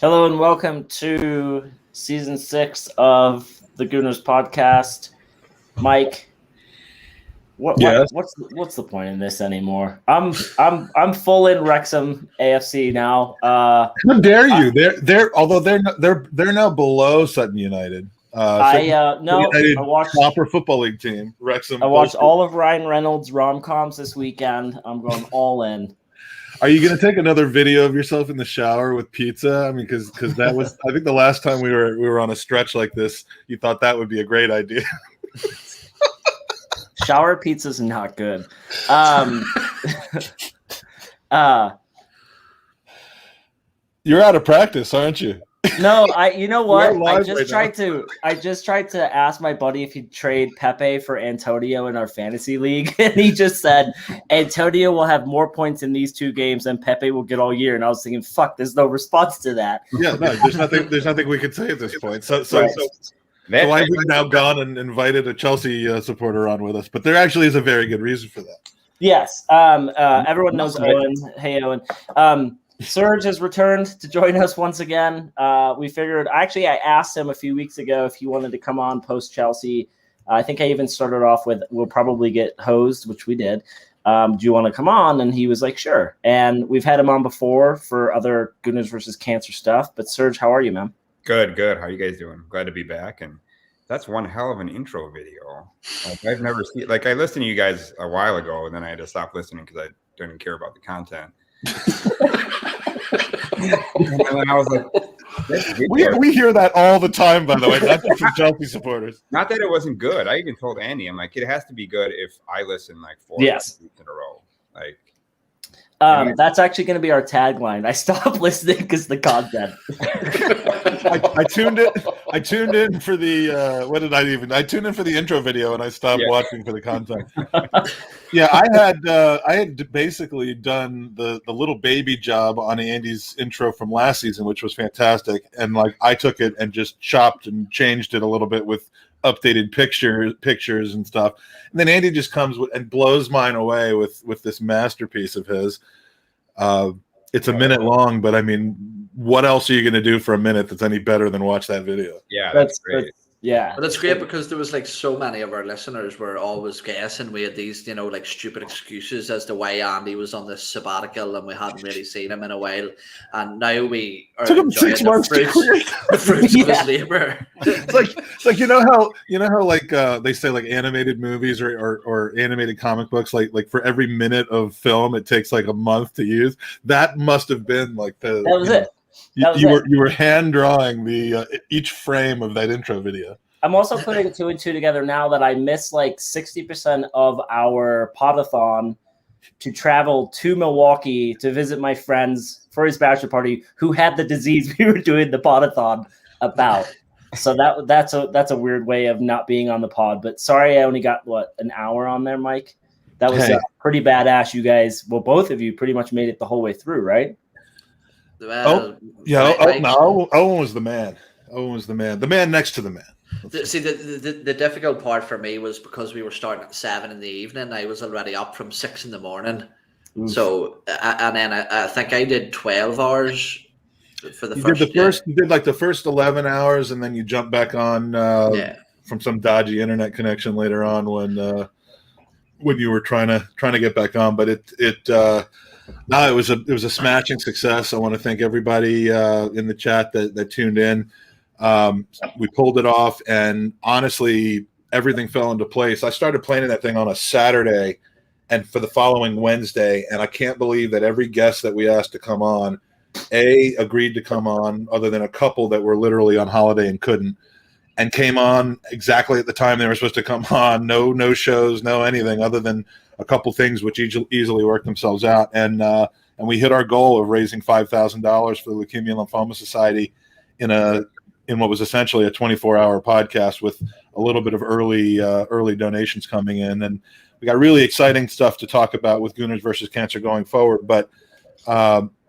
Hello and welcome to season 6 of the Gooners podcast. Mike, Yes. what's the point in this anymore? I'm full in Wrexham AFC now. How dare you? They're now below Sutton United. I watched proper football league team. Wrexham. I watched all of Ryan Reynolds' rom-coms this weekend. I'm going all in. Are you going to take another video of yourself in the shower with pizza? I mean, because that was, I think the last time we were on a stretch like this, you thought that would be a great idea. Shower pizza's not good. You're out of practice, aren't you? No, you know what? I just right tried to ask my buddy if he'd trade Pepe for Antonio in our fantasy league, and he just said Antonio will have more points in these 2 games than Pepe will get all year. And I was thinking, fuck, there's no response to that. Yeah, no, there's nothing we could say at this point. So I've now gone and invited a Chelsea supporter on with us, but there actually is a very good reason for that. Yes. Everyone knows Owen. Hey, Owen. Serge has returned to join us once again. We figured, I asked him a few weeks ago if he wanted to come on post Chelsea. I think I even started off with, we'll probably get hosed, which we did. Do you want to come on? And he was like, sure. And we've had him on before for other Gooners versus Cancer stuff. But Serge, how are you, man? Good. How are you guys doing? Glad to be back. And that's one hell of an intro video. I've never seen, I listened to you guys a while ago, and then I had to stop listening because I didn't care about the content. And I was like, we hear that all the time, by the way, not just from Chelsea supporters. Not that it wasn't good. I even told Andy, I'm like, it has to be good if I listen 4 weeks in a row. That's actually going to be our tagline. I stopped listening because the content. I tuned in for the I tuned in for the intro video and I stopped watching for the content. Yeah, I had basically done the little baby job on Andy's intro from last season, which was fantastic. And I took it and just chopped and changed it a little bit with updated pictures and stuff. And then Andy just comes and blows mine away with this masterpiece of his. It's a minute long, but I mean, what else are you going to do for a minute that's any better than watch that video? Yeah, that's great. Yeah, but it's great because there was so many of our listeners were always guessing. We had these, stupid excuses as to why Andy was on this sabbatical and we hadn't really seen him in a while. And now we are took him 6 months to create the fruits of his labor. It's like you know how they say animated movies or animated comic books like for every minute of film it takes a month to use. That must have been that was it. You were hand drawing the each frame of that intro video. I'm also putting 2 and 2 together now that I missed 60% of our podathon to travel to Milwaukee to visit my friends for his bachelor party who had the disease we were doing the podathon about. So that's a weird way of not being on the pod. But sorry, I only got an hour on there, Mike. That was pretty badass. You guys, both of you pretty much made it the whole way through, right? Owen was the man. Owen was the man. The man next to the man. See, the difficult part for me was because we were starting at 7 in the evening. I was already up from 6 in the morning. Oof. So, and then I think I did 12 hours for the first. You did the first 11 hours, and then you jumped back on from some dodgy internet connection later on when you were trying to get back on. But it was a smashing success. I want to thank everybody in the chat that tuned in. We pulled it off, and honestly, everything fell into place. I started planning that thing on a Saturday, and for the following Wednesday, and I can't believe that every guest that we asked to come on, agreed to come on, other than a couple that were literally on holiday and couldn't, and came on exactly at the time they were supposed to come on. No shows, no anything other than a couple things which easily worked themselves out, and we hit our goal of raising $5,000 for the Leukemia and Lymphoma Society in what was essentially a 24-hour podcast with a little bit of early donations coming in, and we got really exciting stuff to talk about with Gooners versus Cancer going forward. But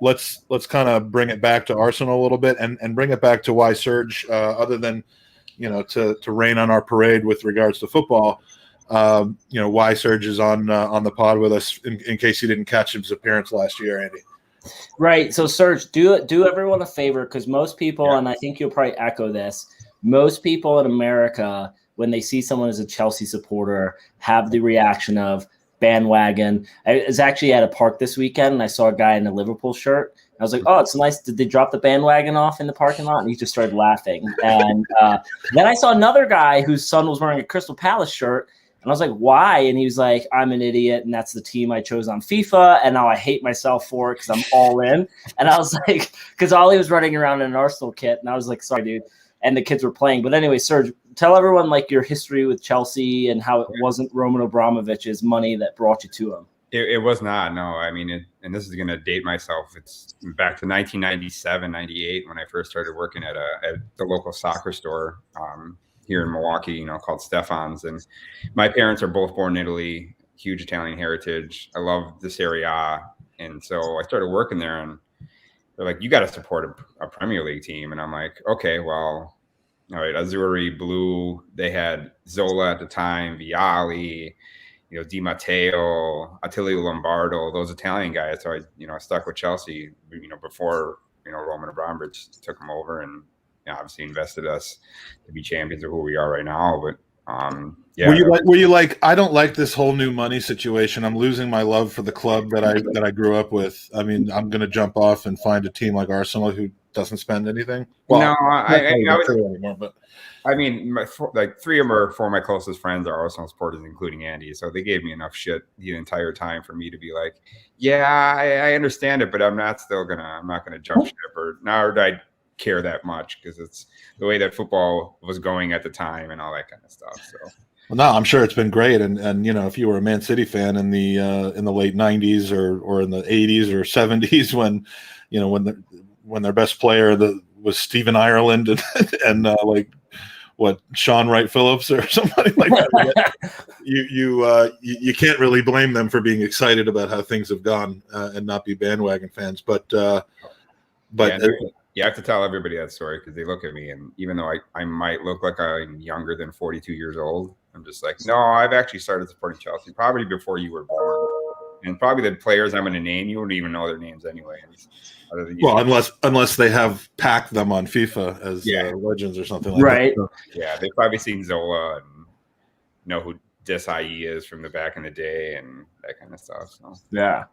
let's kind of bring it back to Arsenal a little bit and bring it back to why Serge, other than to rain on our parade with regards to football. Why Serge is on the pod with us in case you didn't catch his appearance last year, Andy. Right. So, Serge, do everyone a favor, because most people, and I think you'll probably echo this, most people in America, when they see someone as a Chelsea supporter, have the reaction of bandwagon. I was actually at a park this weekend, and I saw a guy in a Liverpool shirt. I was like, oh, it's nice. Did they drop the bandwagon off in the parking lot? And he just started laughing. And then I saw another guy whose son was wearing a Crystal Palace shirt. And I was like, why? And he was like, I'm an idiot, and that's the team I chose on FIFA, and now I hate myself for it because I'm all in. And I was like, because Ollie was running around in an Arsenal kit, and I was like, sorry, dude. And the kids were playing. But anyway, Serge, tell everyone like your history with Chelsea and how it wasn't Roman Abramovich's money that brought you to him. It was not, no. I mean, and this is going to date myself. It's back to 1997, 98 when I first started working at the local soccer store here in Milwaukee, called Stefan's. And my parents are both born in Italy, huge Italian heritage. I love the Serie A. And so I started working there, and they're like, you got to support a Premier League team. And I'm like, okay, well, all right, Azzurri, blue. They had Zola at the time, Vialli, Di Matteo, Attilio Lombardo, those Italian guys. So I stuck with Chelsea, before, Roman Abramovich took them over and obviously invested us to be champions of who we are right now. But yeah. Were you like, I don't like this whole new money situation. I'm losing my love for the club that I grew up with. I mean, I'm going to jump off and find a team like Arsenal who doesn't spend anything. Well, no, I was anymore, but I mean, like 3 or 4 of my closest friends are Arsenal supporters, including Andy. So they gave me enough shit the entire time for me to be like, yeah, I understand it, but I'm not gonna jump ship, or nor do I care that much, because it's the way that football was going at the time and all that kind of stuff. So. Well, no, I'm sure it's been great, and if you were a Man City fan in the late '90s or in the '80s or '70s when their best player was Stephen Ireland and like what, Sean Wright Phillips or somebody like that. You can't really blame them for being excited about how things have gone and not be bandwagon fans. But you have to tell everybody that story, because they look at me, and even though I might look like I'm younger than 42 years old, I'm just like, no, I've actually started supporting Chelsea probably before you were born. And probably the players I'm going to name, you wouldn't even know their names anyway. Well, unless they have packed them on FIFA as legends or something like right. that. Yeah, they've probably seen Zola and know who Desai is from the back in the day and that kind of stuff. So. Yeah.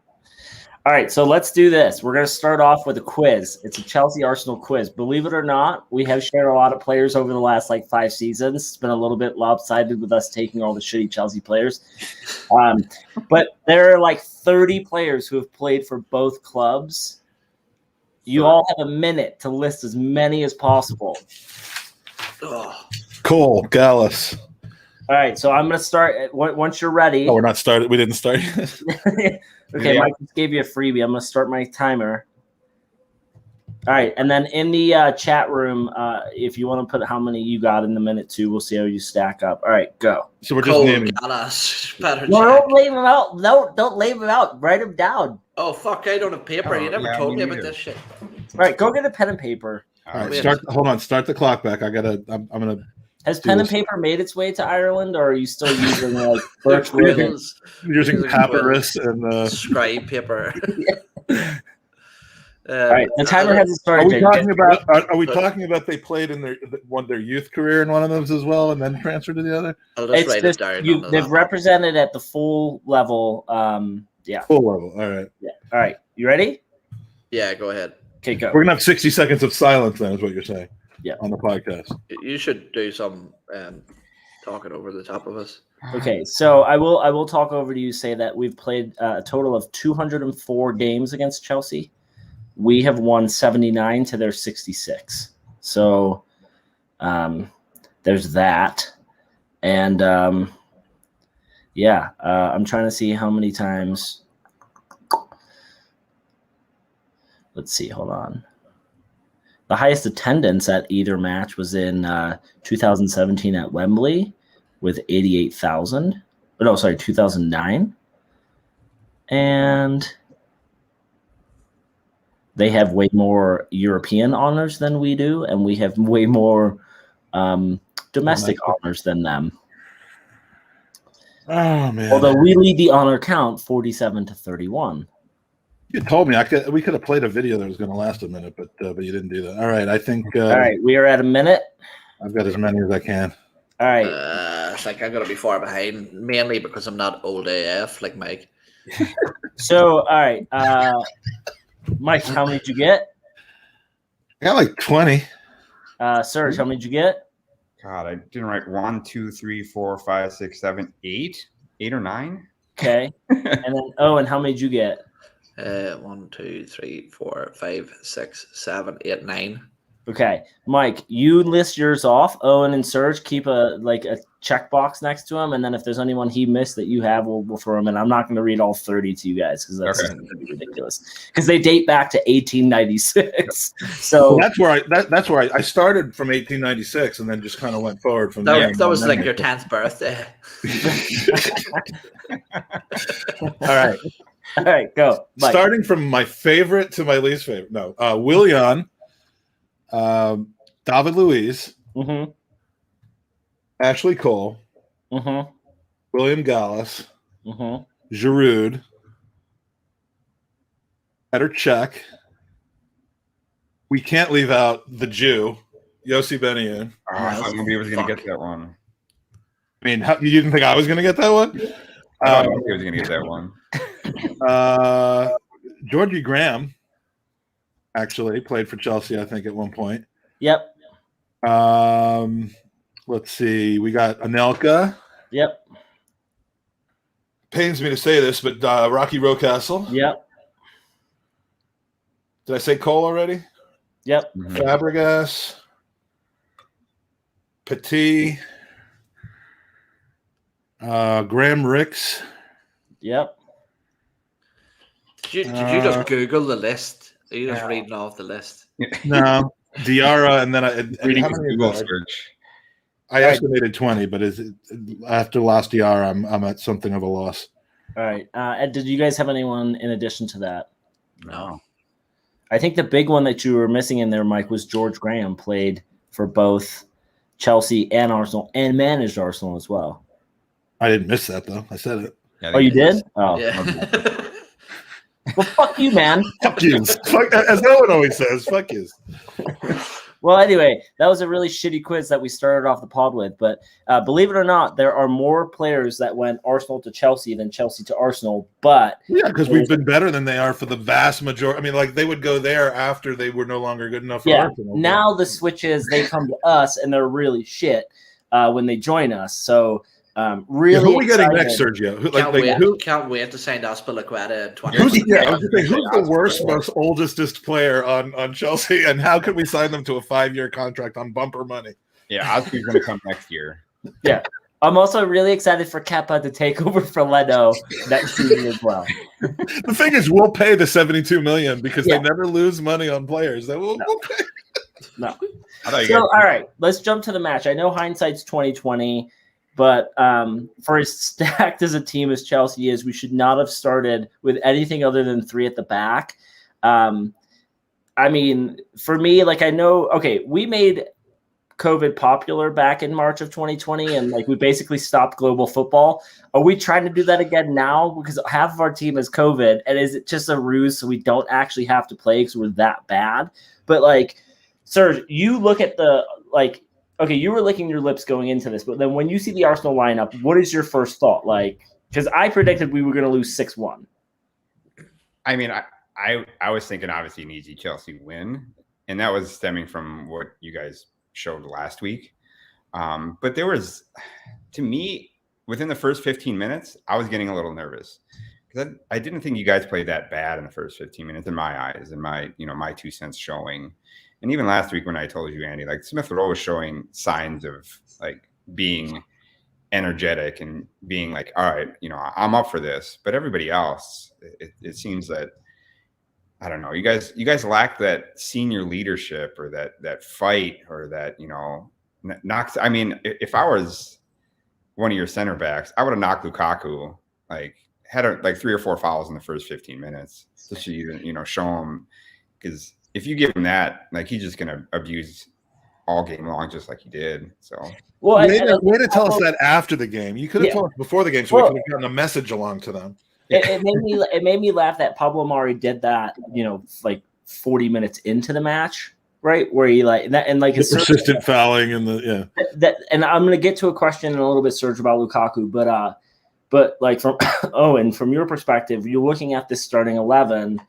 All right, so let's do this. We're going to start off with a quiz. It's a Chelsea-Arsenal quiz. Believe it or not, we have shared a lot of players over the last 5 seasons. It's been a little bit lopsided with us taking all the shitty Chelsea players. But there are 30 players who have played for both clubs. You all have a minute to list as many as possible. Cool, Gallus. All right, so I'm going to start once you're ready. Oh, we're not started. We didn't start. Okay, Mike just gave you a freebie. I'm going to start my timer. All right, and then in the chat room, if you want to put how many you got in the minute too, we'll see how you stack up. All right, go. So we're just naming. No, don't leave them out. No, don't leave them out. Write them down. Oh, fuck, I don't have paper. You never told me about this shit. All right, go get a pen and paper. All right, hold on. Start the clock back. I'm going to. Has pen and paper made its way to Ireland, or are you still using birch wood? Using papyrus and scribe paper. All right, the timer hasn't started. Are we talking about they played in their youth career in one of those as well, and then transferred to the other? I'll just write it down. They've represented at the full level. Yeah, full level. All right. Yeah. All right. You ready? Yeah. Go ahead. Okay, go. We're gonna have 60 seconds of silence. Then is what you're saying. Yeah. On the podcast. You should do some talking over the top of us. Okay, so I will talk over to you. Say that we've played a total of 204 games against Chelsea. We have won 79 to their 66. So there's that. And I'm trying to see how many times. Let's see, hold on. The highest attendance at either match was in 2017 at Wembley with 88,000. No, sorry, 2009. And they have way more European honors than we do, and we have way more domestic honors than them. Oh, man. Although we lead the honor count 47 to 31. You told me we could have played a video that was going to last a minute, but you didn't do that. All right, I think. All right, we are at a minute. I've got as many as I can. All right. It's like I'm gonna be far behind, mainly because I'm not old AF like Mike. So, all right, Mike, how many did you get? I got like 20. Serge, how many did you get? God, I didn't write 1, 2, 3, 4, 5, 6, 7, 8, 8 or 9. Okay, and then Owen, how many did you get? 1, 2, 3, 4, 5, 6, 7, 8, 9. Okay, Mike, you list yours off. Owen and Serge keep a checkbox next to him, and then if there's anyone he missed that you have, we'll throw them in. I'm not going to read all 30 to you guys because that's going to be ridiculous. Because they date back to 1896. So that's where I started from 1896, and then just kind of went forward from there. That was like your 10th birthday. All right, go. Mike. Starting from my favorite to my least favorite. No, Willian. David Luiz, Ashley Cole, William Gallas, Giroud, Petr Cech. We can't leave out the Jew, Yossi Benayoun. I thought nobody was going to get that one. I mean, you didn't think I was going to get that one? I thought nobody was going to get that one. Georgie Graham. Actually, played for Chelsea, I think, at one point. Yep. Let's see. We got Anelka. Yep. Pains me to say this, but Rocky Rocastle. Yep. Did I say Cole already? Yep. Fabregas. Petit. Graham Ricks. Yep. Did you just Google the list? Are you just reading off the list? No. Diarra, and then reading Google search. I estimated 20, but after last Diarra, I'm at something of a loss. All right. Ed, did you guys have anyone in addition to that? No. I think the big one that you were missing in there, Mike, was George Graham. Played for both Chelsea and Arsenal, and managed Arsenal as well. I didn't miss that though. I said it. Oh, you did? Oh, yeah. Okay. Well, fuck you, man. Fuck you. As no one always says, fuck you. Well, anyway, that was a really shitty quiz that we started off the pod with. But believe it or not, there are more players that went Arsenal to Chelsea than Chelsea to Arsenal. But yeah, because we've been better than they are for the vast majority. I mean, like they would go there after they were no longer good enough for Arsenal. Now the switch is they come to us and they're really shit when they join us. So really, who are we getting next, Sergio? Can't wait to sign Aspilicueta in 20. Who's the worst, most oldestest player on Chelsea, and how can we sign them to a 5-year contract on bumper money? Yeah, Oscar's going to come next year. Yeah. I'm also really excited for Kepa to take over for Leno next season as well. The thing is, we'll pay the $72 million because they never lose money on players. We'll pay. No. So, all right, let's jump to the match. I know hindsight's 2020. But for as stacked as a team as Chelsea is, we should not have started with anything other than 3 at the back. I mean, for me, like we made COVID popular back in March of 2020, and like we basically stopped global football. Are we trying to do that again now? Because half of our team has COVID, and is it just a ruse so we don't actually have to play because we're that bad? But like, Serge, you look at okay, you were licking your lips going into this, but then when you see the Arsenal lineup, what is your first thought? Like, because I predicted we were going to lose 6-1. I mean, I was thinking obviously an easy Chelsea win, and that was stemming from what you guys showed last week. But there was, to me, within the first 15 minutes, I was getting a little nervous because I didn't think you guys played that bad in the first 15 minutes in my eyes, and my 2 cents showing. And even last week when I told you, Andy, like Smith Rowe was showing signs of like being energetic and being like, all right, I'm up for this. But everybody else, it seems that, I don't know, you guys lack that senior leadership or that fight or that, knocks. I mean, if I was one of your center backs, I would have knocked Lukaku, like had 3 or 4 fouls in the first 15 minutes just to even, show him, because if you give him that, like he's just gonna abuse all game long, just like he did. So, way to tell us that after the game. You could have told us before the game, so we could have gotten a message along to them. It made me laugh that Pablo Mari did that, like 40 minutes into the match, right? Where he like that and like the persistent fouling and that. And I'm gonna get to a question in a little bit, Serge, about Lukaku, but like from Owen, from your perspective, you're looking at this starting 11.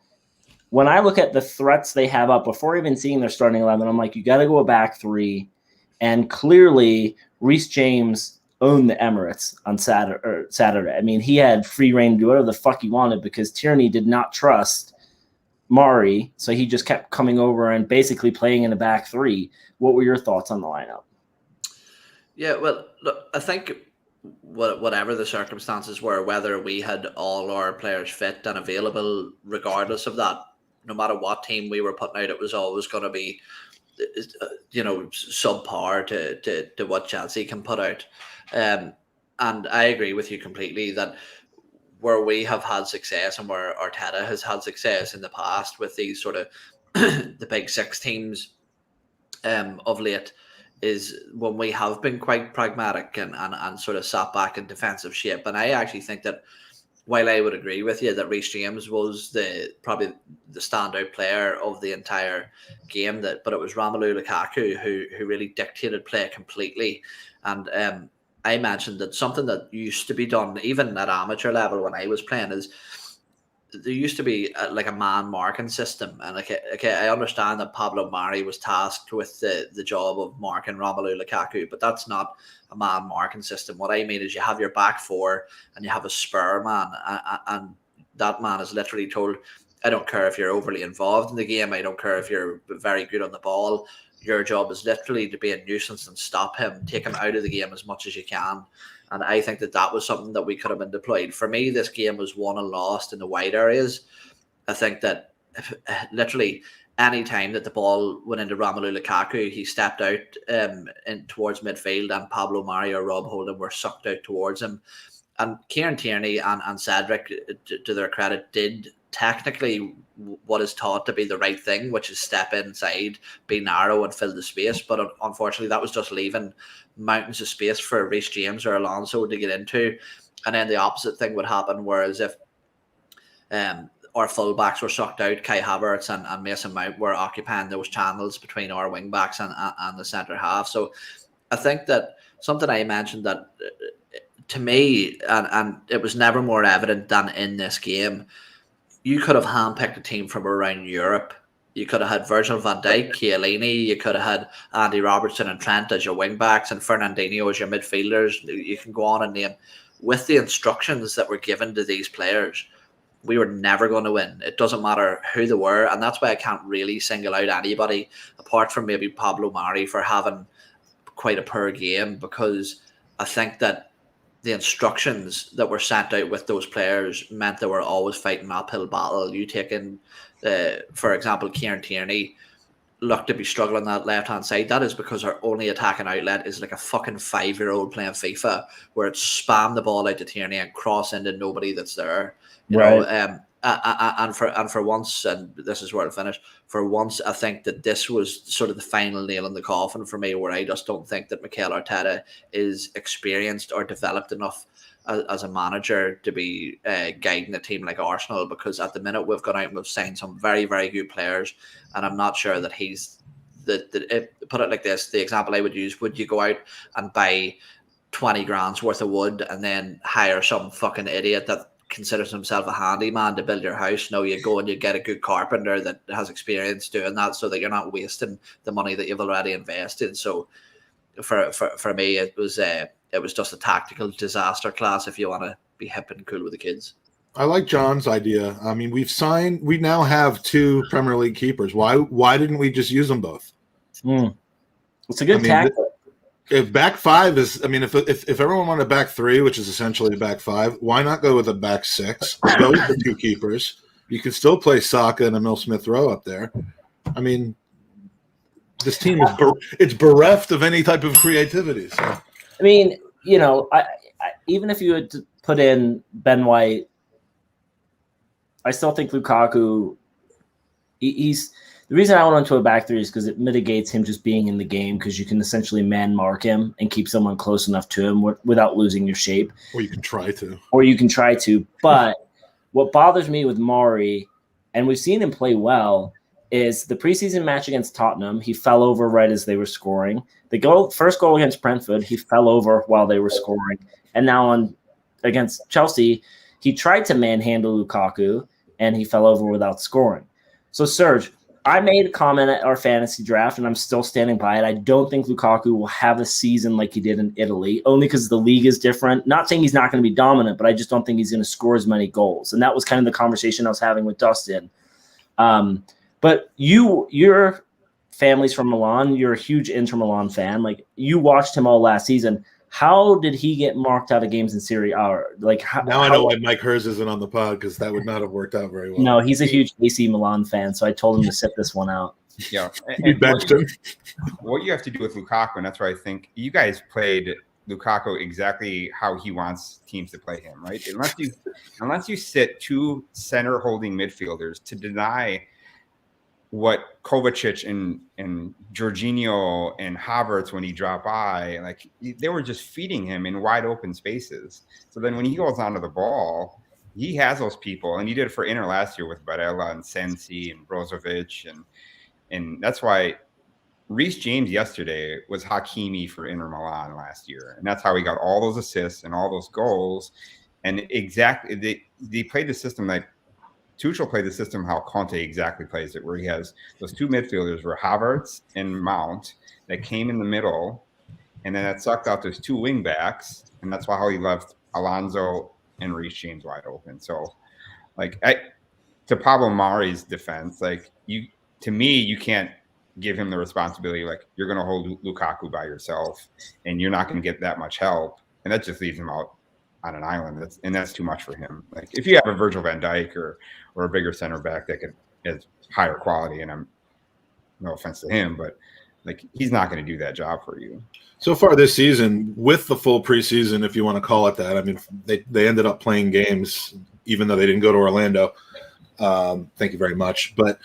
When I look at the threats they have up before even seeing their starting 11, I'm like, you got to go a back three, and clearly Reece James owned the Emirates on Saturday. I mean, he had free reign to do whatever the fuck he wanted because Tierney did not trust Mari, so he just kept coming over and basically playing in a back three. What were your thoughts on the lineup? Yeah, well, look, I think whatever the circumstances were, whether we had all our players fit and available, regardless of that, no matter what team we were putting out, it was always going to be, subpar to what Chelsea can put out. And I agree with you completely that where we have had success and where Arteta has had success in the past with these sort of the big six teams of late is when we have been quite pragmatic and sort of sat back in defensive shape. And I actually think that while I would agree with you that Reece James was probably the standout player of the entire game, but it was Romelu Lukaku who really dictated play completely. And I mentioned that something that used to be done even at amateur level when I was playing is there used to be like a man marking system, and I understand that Pablo Mari was tasked with the job of marking Romelu Lukaku, but that's not a man marking system. What I mean is you have your back four and you have a spur man, and that man is literally told, I don't care if you're overly involved in the game, I don't care if you're very good on the ball, your job is literally to be a nuisance and stop him, take him out of the game as much as you can. And I think that was something that we could have been deployed. For me, this game was won and lost in the wide areas. I think that literally any time that the ball went into Romelu Lukaku, he stepped out in towards midfield, and Pablo Mari or Rob Holding were sucked out towards him. And Kieran Tierney and Cedric, to their credit, did technically what is taught to be the right thing, which is step inside, be narrow and fill the space. But unfortunately, that was just leaving mountains of space for Reece James or Alonso to get into. And then the opposite thing would happen, whereas if our fullbacks were sucked out, Kai Havertz and Mason Mount were occupying those channels between our wing-backs and the centre half. So I think that something I mentioned that to me, and it was never more evident than in this game, you could have handpicked a team from around Europe. You could have had Virgil van Dijk, Chiellini, you could have had Andy Robertson and Trent as your wing-backs and Fernandinho as your midfielders. You can go on and name. With the instructions that were given to these players, we were never going to win. It doesn't matter who they were, and that's why I can't really single out anybody, apart from maybe Pablo Mari for having quite a poor game, because I think that the instructions that were sent out with those players meant they were always fighting an uphill battle. You take in, for example, Kieran Tierney looked to be struggling that left-hand side. That is because our only attacking outlet is like a fucking 5-year-old playing FIFA, where it's spam the ball out to Tierney and cross into nobody that's there. You know, and for once, and this is where I'll finish, for once, I think that this was sort of the final nail in the coffin for me, where I just don't think that Mikel Arteta is experienced or developed enough as a manager to be guiding a team like Arsenal, because at the minute we've gone out and we've signed some very, very good players, and I'm not sure that he's put it like this, the example I would use, would you go out and buy 20 grand's worth of wood and then hire some fucking idiot that considers himself a handyman to build your house? No, you go and you get a good carpenter that has experience doing that, so that you're not wasting the money that you've already invested. So for me, it was just a tactical disaster class, if you want to be hip and cool with the kids. I like John's idea. I mean, we now have 2 Premier League keepers. Why didn't we just use them both? It's a good tactic. If back 5 is, I mean, if everyone wanted back 3, which is essentially a back 5, why not go with a back 6? Go with the 2 keepers. You can still play Saka and Emil Smith-Rowe up there. I mean, this team is it's bereft of any type of creativity. So. I mean, you know, I even if you had to put in Ben White, I still think Lukaku. He's the reason I went into a back 3 is because it mitigates him just being in the game, because you can essentially man mark him and keep someone close enough to him without losing your shape. Or you can try to. But what bothers me with Mari, and we've seen him play well, is the preseason match against Tottenham. He fell over right as they were scoring. The first goal against Brentford, he fell over while they were scoring. And now against Chelsea, he tried to manhandle Lukaku, and he fell over without scoring. So, Serge, I made a comment at our fantasy draft, and I'm still standing by it. I don't think Lukaku will have a season like he did in Italy, only because the league is different. Not saying he's not going to be dominant, but I just don't think he's going to score as many goals. And that was kind of the conversation I was having with Dustin. But your family's from Milan. You're a huge Inter Milan fan. Like, you watched him all last season. How did he get marked out of games in Serie A? Now I know why Mike Hers isn't on the pod, because that would not have worked out very well. No, he's a huge AC Milan fan, so I told him to sit this one out. Yeah, You benched him. What you have to do with Lukaku, and that's why I think you guys played Lukaku exactly how he wants teams to play him, right? Unless you sit two center holding midfielders to deny what Kovacic and Jorginho and Havertz, when he dropped by, like, they were just feeding him in wide open spaces. So then when he goes onto the ball, he has those people, and he did it for Inter last year with Barella and Sensi and Brozovic, and that's why Reece James yesterday was Hakimi for Inter Milan last year, and that's how he got all those assists and all those goals. And exactly, they played the system like Tuchel played the system how Conte exactly plays it, where he has those two midfielders, were Havertz and Mount, that came in the middle, and then that sucked out those two wing backs, and that's how he left Alonso and Reece James wide open. So, like, to Pablo Mari's defense, like, to me, you can't give him the responsibility, like, you're going to hold Lukaku by yourself, and you're not going to get that much help, and that just leaves him out on an island. That's too much for him. Like, if you have a Virgil van Dijk or a bigger center back that has higher quality, and I'm no offense to him, but like, he's not going to do that job for you. So far this season, with the full preseason, if you want to call it that, I mean, they ended up playing games even though they didn't go to Orlando. Thank you very much. But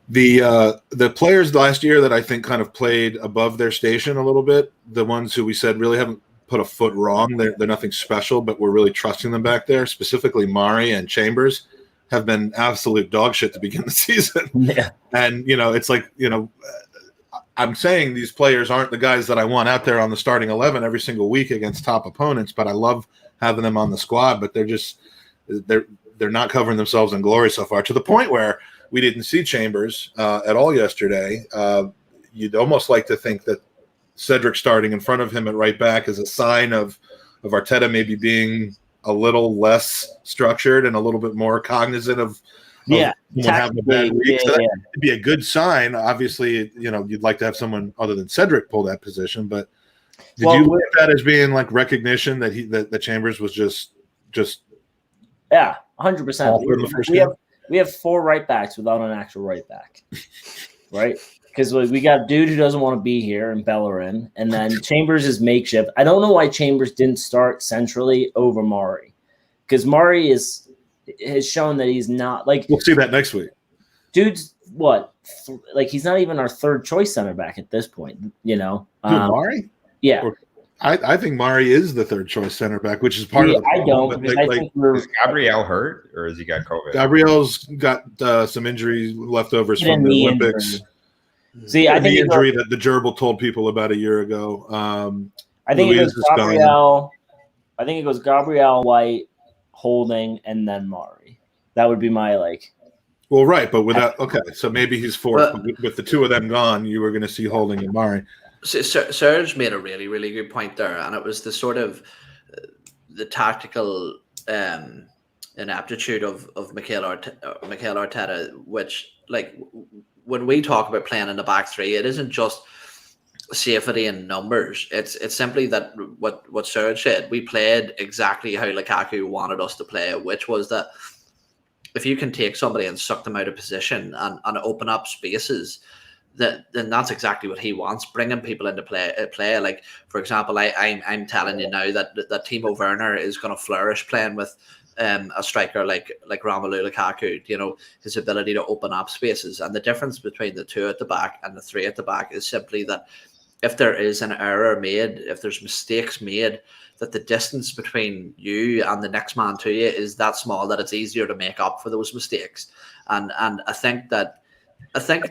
the players last year that I think kind of played above their station a little bit, the ones who we said really haven't put a foot wrong, they're nothing special, but we're really trusting them back there, specifically Mari and Chambers, have been absolute dog shit to begin the season. Yeah. And, it's like, I'm saying these players aren't the guys that I want out there on the starting 11 every single week against top opponents, but I love having them on the squad, but they're not covering themselves in glory so far, to the point where we didn't see Chambers at all yesterday. You'd almost like to think that Cedric starting in front of him at right back is a sign of Arteta maybe being a little less structured and a little bit more cognizant of having a bad week. So that would be a good sign. Obviously, you'd like to have someone other than Cedric pull that position, but did you look at that as being like recognition that that Chambers was just 100%. We have four right backs without an actual right back, right? Because we got a dude who doesn't want to be here in Bellerin, and then Chambers is makeshift. I don't know why Chambers didn't start centrally over Mari, because Mari has shown that he's not like. We'll see that next week. Dude's what? He's not even our third choice center back at this point. Mari? Yeah. I think Mari is the third choice center back, which is part of the problem. I don't. Because I think is Gabriel hurt, or has he got COVID? Gabriel's got some injury leftovers from the Olympics. See, I think the injury that the gerbil told people about a year ago. I think it goes Gabriel. I think it goes Gabriel, White, Holding, and then Mari. That would be my like. Well, right, but without so maybe he's fourth. But with the two of them gone, you were going to see Holding and Mari. Serge made a really, really good point there, and it was the sort of the tactical inaptitude of Mikel Arteta, which, like, when we talk about playing in the back three, it isn't just safety and numbers. It's simply that what Serge said, we played exactly how Lukaku wanted us to play, which was that if you can take somebody and suck them out of position and open up spaces, then that's exactly what he wants, bringing people into play. Like, for example, I'm telling you now that Timo Werner is going to flourish playing with a striker like Romelu Lukaku. His ability to open up spaces, and the difference between the two at the back and the three at the back is simply that if there is an error made, if there's mistakes made, that the distance between you and the next man to you is that small that it's easier to make up for those mistakes. And I think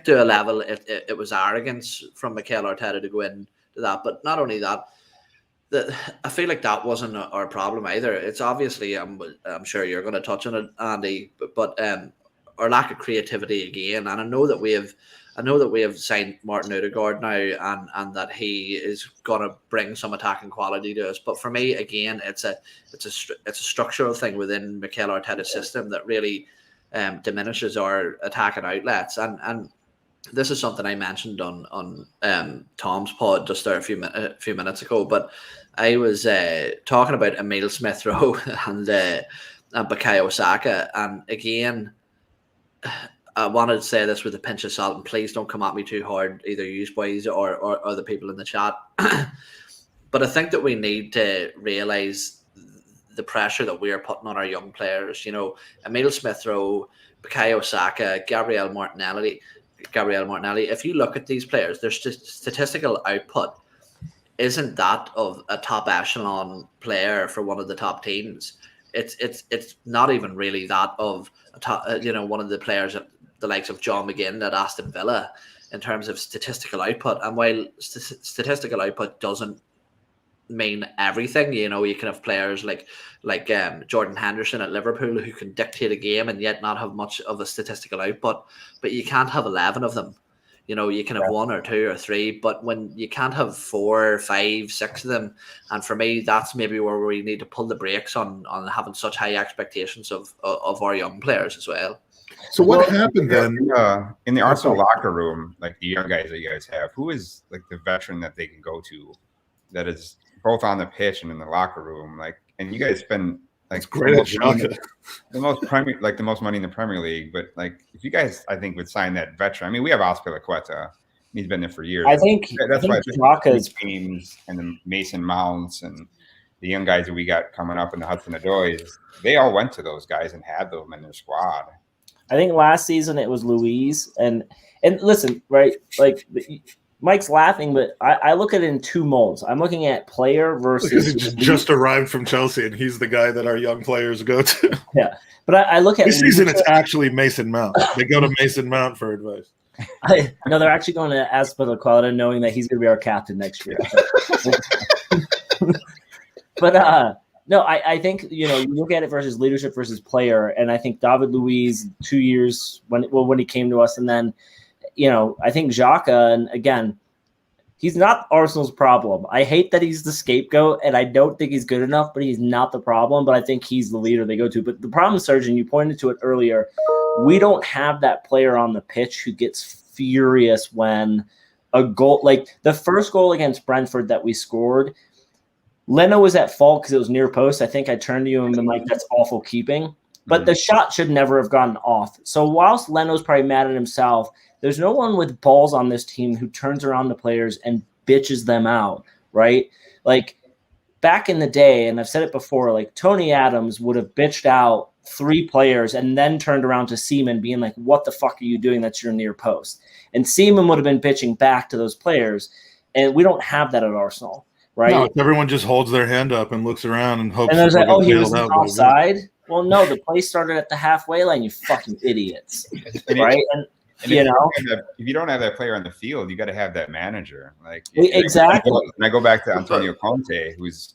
to a level it was arrogance from Mikel Arteta to go into that. But not only that, I feel like that wasn't our problem either. It's obviously, I'm sure you're going to touch on it, Andy, but our lack of creativity again. And I know that we have signed Martin Odegaard now, and that he is going to bring some attacking quality to us. But for me, again, it's a structural thing within Mikel Arteta's system that really diminishes our attacking outlets. And this is something I mentioned on Tom's pod just there a few minutes ago. But I was talking about Emile Smith-Rowe and Bukayo Saka, and again, I wanted to say this with a pinch of salt, and please don't come at me too hard, either you boys or other people in the chat. But I think that we need to realise the pressure that we are putting on our young players. You know, Emile Smith-Rowe, Bukayo Saka, Gabriel Martinelli. If you look at these players, their statistical output isn't that of a top echelon player for one of the top teams. It's not even really that of a top, one of the players at the likes of John McGinn at Aston Villa in terms of statistical output. And while statistical output doesn't mean everything, you can have players like Jordan Henderson at Liverpool who can dictate a game and yet not have much of a statistical output, but you can't have 11 of them. You can have one or two or three, but when you can't have 4, 5, 6 of them, and for me, that's maybe where we need to pull the brakes on having such high expectations of our young players as well. So what happened then? In the Arsenal locker room, like the young guys that you guys have, who is like the veteran that they can go to that is both on the pitch and in the locker room? Like, and you guys spend like the most money in the Premier League, but like if you guys, I think, would sign that veteran. I mean, we have Azpilicueta. He's been there for years. I think why Xhaka's teams and the Mason Mounts and the young guys that we got coming up in the Hudson-Odoi, they all went to those guys and had them in their squad. I think last season it was Luiz, and listen, right? Like Mike's laughing, but I look at it in two molds. I'm looking at player versus because he just arrived from Chelsea, and he's the guy that our young players go to. Yeah, but I look at this season. It's actually Mason Mount. They go to Mason Mount for advice. No, they're actually going to Azpilicueta, knowing that he's going to be our captain next year. But no, I think you look at it versus leadership versus player, and I think David Luiz 2 years when he came to us, and then I think Xhaka, and again, he's not Arsenal's problem. I hate that he's the scapegoat, and I don't think he's good enough, but he's not the problem. But I think he's the leader they go to. But the problem, Sergeant, you pointed to it earlier, we don't have that player on the pitch who gets furious when a goal, like the first goal against Brentford that we scored, Leno was at fault because it was near post. I think I turned to you and been like, that's awful keeping. But the shot should never have gotten off. So whilst Leno's probably mad at himself, there's no one with balls on this team who turns around the players and bitches them out, right? Like back in the day, and I've said it before, like Tony Adams would have bitched out 3 players and then turned around to Seaman being like, what the fuck are you doing? That's your near post. And Seaman would have been bitching back to those players. And we don't have that at Arsenal, right? No, everyone just holds their hand up and looks around and hopes. And there's like, he was offside. Well, no, the play started at the halfway line, you fucking idiots, right? And if you don't have that player on the field, you got to have that manager. Like exactly. And I go back to Antonio Conte, who's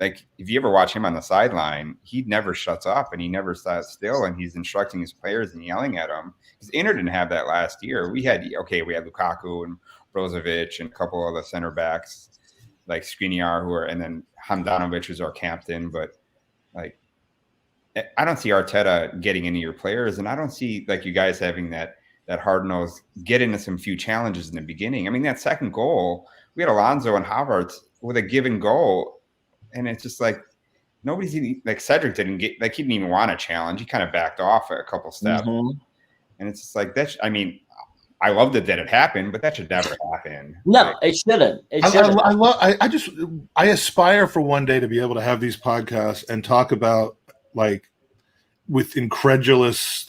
like, if you ever watch him on the sideline, he never shuts up and he never stays still, and he's instructing his players and yelling at them. Because Inter didn't have that last year. We had Lukaku and Brozovic and a couple of the center backs like Skriniar, and then Handanovic was our captain, but like, I don't see Arteta getting into your players, and I don't see like you guys having that hard nose get into some few challenges in the beginning. I mean, that second goal, we had Alonso and Havertz with a given goal, and it's just like nobody's even, like Cedric didn't get, like he didn't even want a challenge. He kind of backed off a couple steps, and it's just like that. I mean, I loved it that it happened, but that should never happen. No, it shouldn't. I aspire for one day to be able to have these podcasts and talk about like with incredulous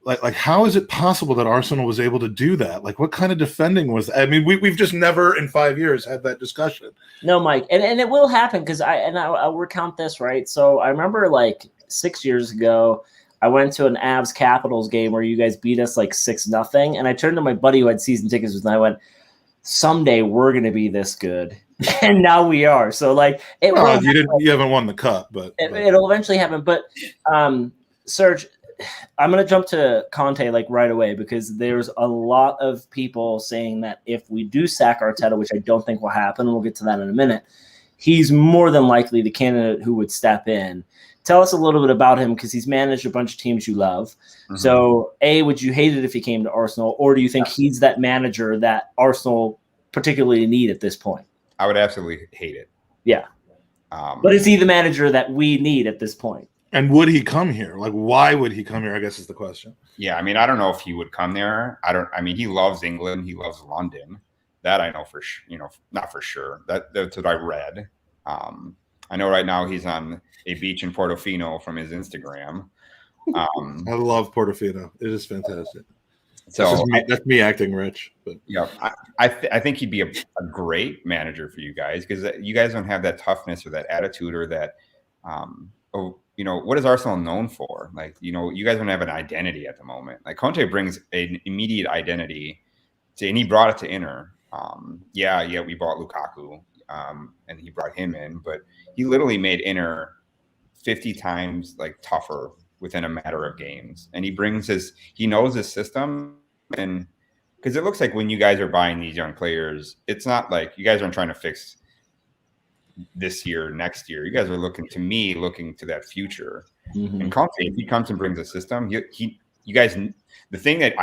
like how is it possible that Arsenal was able to do that? Like, what kind of defending was that? I mean, we've just never in 5 years had that discussion. No, Mike, and it will happen because I'll recount this, right? So I remember like 6 years ago, I went to an Avs Capitals game where you guys beat us like 6-0, and I turned to my buddy who had season tickets with me, and I went, "Someday we're going to be this good," and now we are. So like, you haven't won the cup, but it'll eventually happen. But Serge, I'm going to jump to Conte like right away because there's a lot of people saying that if we do sack Arteta, which I don't think will happen, we'll get to that in a minute, he's more than likely the candidate who would step in. Tell us a little bit about him because he's managed a bunch of teams you love. Mm-hmm. So, A, would you hate it if he came to Arsenal, or do you think he's that manager that Arsenal particularly need at this point? I would absolutely hate it. Yeah. But is he the manager that we need at this point? And would he come here? Like, why would he come here, I guess is the question. Yeah, I mean, I don't know if he would come there. I mean, he loves England. He loves London. That I know for sure, not for sure. That's what I read. I know right now he's on a beach in Portofino from his Instagram. I love Portofino. It is fantastic. So that's me acting rich. But yeah, I think he'd be a great manager for you guys because you guys don't have that toughness or that attitude or that, what is Arsenal known for? Like, you guys don't have an identity at the moment. Like Conte brings an immediate identity and he brought it to Inter. We bought Lukaku and he brought him in, but he literally made Inter 50 times like tougher within a matter of games. And he knows his system. And because it looks like when you guys are buying these young players, it's not like you guys aren't trying to fix this year, next year. You guys are looking to that future. Mm-hmm. And Conte, if he comes and brings a system, you guys, the thing that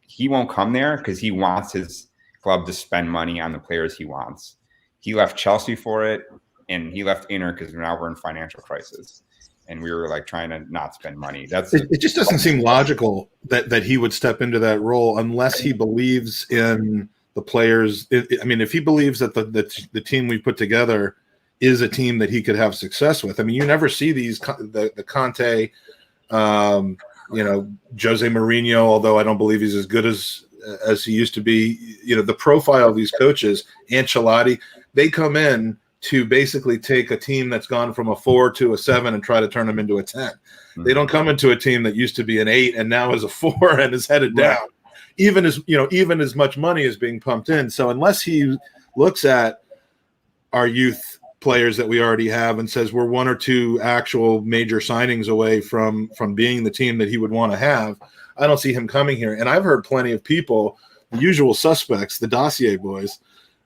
he won't come there because he wants his club to spend money on the players he wants. He left Chelsea for it, and he left Inter because now we're in financial crisis, and we were like trying to not spend money. It just doesn't seem logical that he would step into that role unless he believes in the players. I mean, if he believes that the team we put together is a team that he could have success with. I mean, you never see the Conte, Jose Mourinho, although I don't believe he's as good as he used to be. The profile of these coaches, Ancelotti, they come in to basically take a team that's gone from a 4 to a 7 and try to turn them into a 10. Mm-hmm. They don't come into a team that used to be an 8 and now is a 4 and is headed down. Even as much money is being pumped in. So unless he looks at our youth players that we already have and says we're 1 or 2 actual major signings away from being the team that he would want to have, I don't see him coming here. And I've heard plenty of people, the usual suspects, the dossier boys,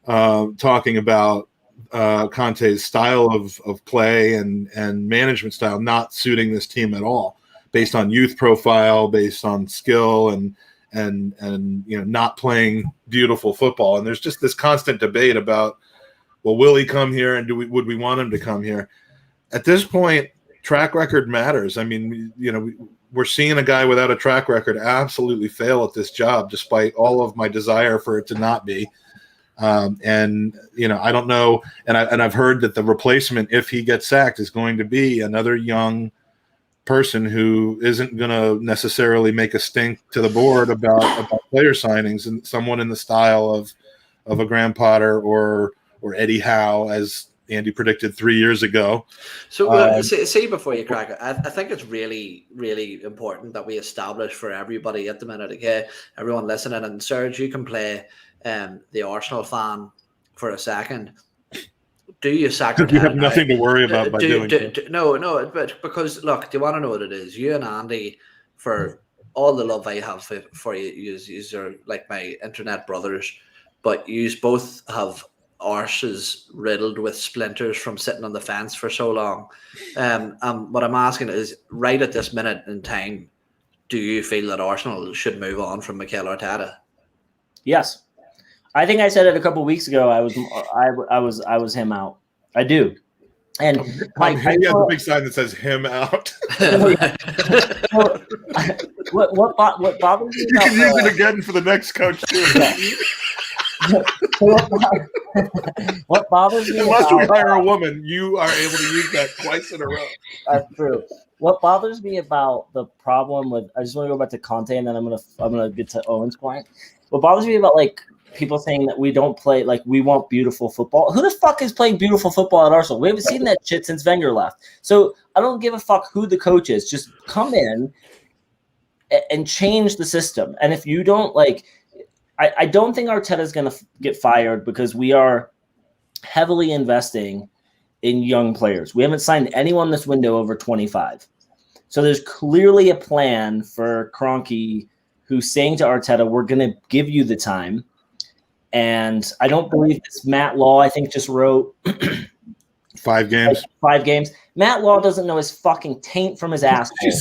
talking about Conte's style of play and management style not suiting this team at all, based on youth profile, based on skill and not playing beautiful football. And there's just this constant debate about, well, will he come here and would we want him to come here? At this point, track record matters. I mean, we're seeing a guy without a track record absolutely fail at this job, despite all of my desire for it to not be. I don't know. And I've heard that the replacement, if he gets sacked, is going to be another young person who isn't going to necessarily make a stink to the board about player signings, and someone in the style of a Graham Potter or Eddie Howe, as Andy predicted 3 years ago. So see before you crack it, I think it's really, really important that we establish for everybody at the minute, okay, everyone listening, and Serge, you can play the Arsenal fan for a second. Do you sack Arteta? You have nothing to worry about by doing it. No, but because, look, do you want to know what it is? You and Andy, for all the love I have for you, you're like my internet brothers, but you both have arses riddled with splinters from sitting on the fence for so long. What I'm asking is, right at this minute in time, do you feel that Arsenal should move on from Mikel Arteta? Yes. I think I said it a couple of weeks ago. I was him out. I do. And he has a big sign that says "him out." what bothers me? You can use it again for the next coach too. What bothers me? Unless we hire a woman, you are able to use that twice in a row. That's true. what bothers me about the problem with, I just want to go back to Conte, and then I'm gonna get to Owen's point. What bothers me about like people saying that we don't play, like we want beautiful football. Who the fuck is playing beautiful football at Arsenal? We haven't seen that shit since Wenger left. So I don't give a fuck who the coach is. Just come in and change the system. And if you don't like, I don't think Arteta's going to get fired because we are heavily investing in young players. We haven't signed anyone this window over 25. So there's clearly a plan for Kroenke, who's saying to Arteta, we're going to give you the time. And I don't believe it's Matt Law, I think, just wrote 5 games. Like 5 games. Matt Law doesn't know his fucking taint from his asshole.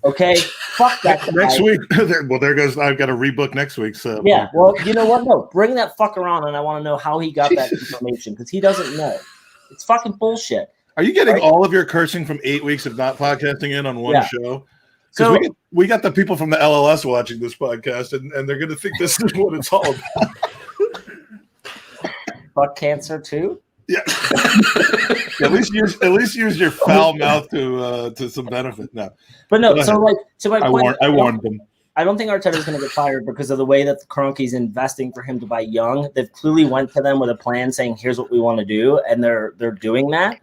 Okay? Fuck that guy. Next week. Well, there goes. I've got to rebook next week. So yeah, well, you know what? No, bring that fucker on, and I want to know how he got that information because he doesn't know. It's fucking bullshit. Are you getting all of your cursing from 8 weeks of not podcasting in on one show? So we got the people from the LLS watching this podcast, and they're going to think this is what it's all about. Fuck cancer too. Yeah. at least use your foul mouth to some benefit. No, but no. So my point. I warned them. I don't think Arteta's going to get fired because of the way that the Kroenke's investing for him to buy young. They've clearly went to them with a plan saying, "Here's what we want to do," and they're doing that.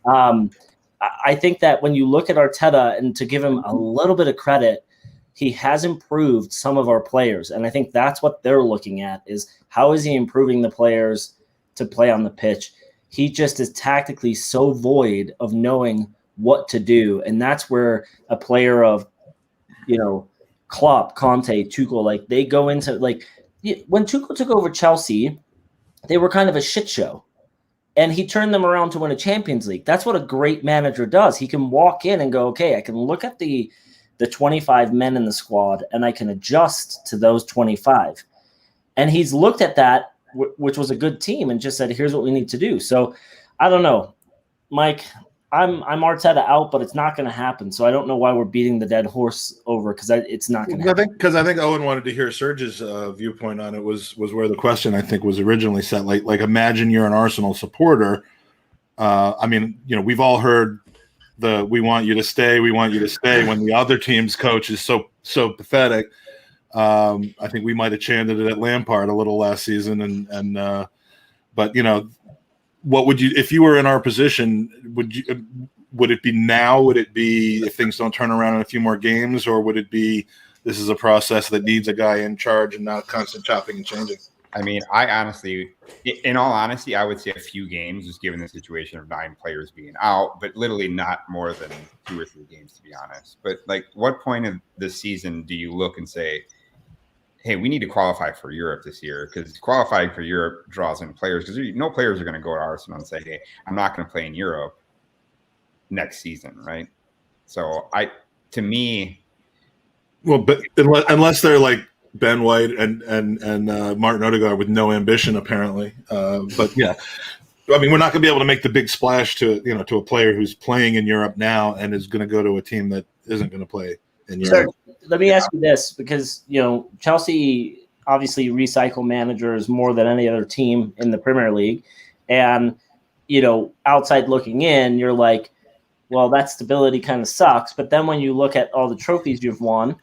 I think that when you look at Arteta, and to give him a little bit of credit, he has improved some of our players, and I think that's what they're looking at: is how is he improving the players to play on the pitch. He just is tactically so void of knowing what to do. And that's where a player of, Klopp, Conte, Tuchel, like they go into like when Tuchel took over Chelsea, they were kind of a shit show. And he turned them around to win a Champions League. That's what a great manager does. He can walk in and go, okay, I can look at the 25 men in the squad and I can adjust to those 25. And he's looked at that, which was a good team, and just said, here's what we need to do. So I don't know, Mike, I'm Arteta out, but it's not going to happen. So I don't know why we're beating the dead horse over, because it's not going to happen. I think Owen wanted to hear Serge's viewpoint on it was where the question I think was originally set. Like imagine you're an Arsenal supporter. We've all heard we want you to stay when the other team's coach is so pathetic. I think we might have chanted it at Lampard a little last season, but what would you, if you were in our position, would it be now? Would it be if things don't turn around in a few more games, or would it be this is a process that needs a guy in charge and not constant chopping and changing? I mean, in all honesty, I would say a few games, just given the situation of 9 players being out, but literally not more than 2 or 3 games, to be honest. But like, what point of the season do you look and say, hey, we need to qualify for Europe this year, because qualifying for Europe draws in players, because no players are going to go to Arsenal and say, hey, I'm not going to play in Europe next season, right? So but unless they're like Ben White and Martin Odegaard with no ambition, apparently. But yeah, I mean, we're not going to be able to make the big splash to a player who's playing in Europe now and is going to go to a team that isn't going to play in Europe. So, let me ask you this, because Chelsea obviously recycle managers more than any other team in the Premier League, and outside looking in, you're like, well, that stability kind of sucks. But then when you look at all the trophies you've won,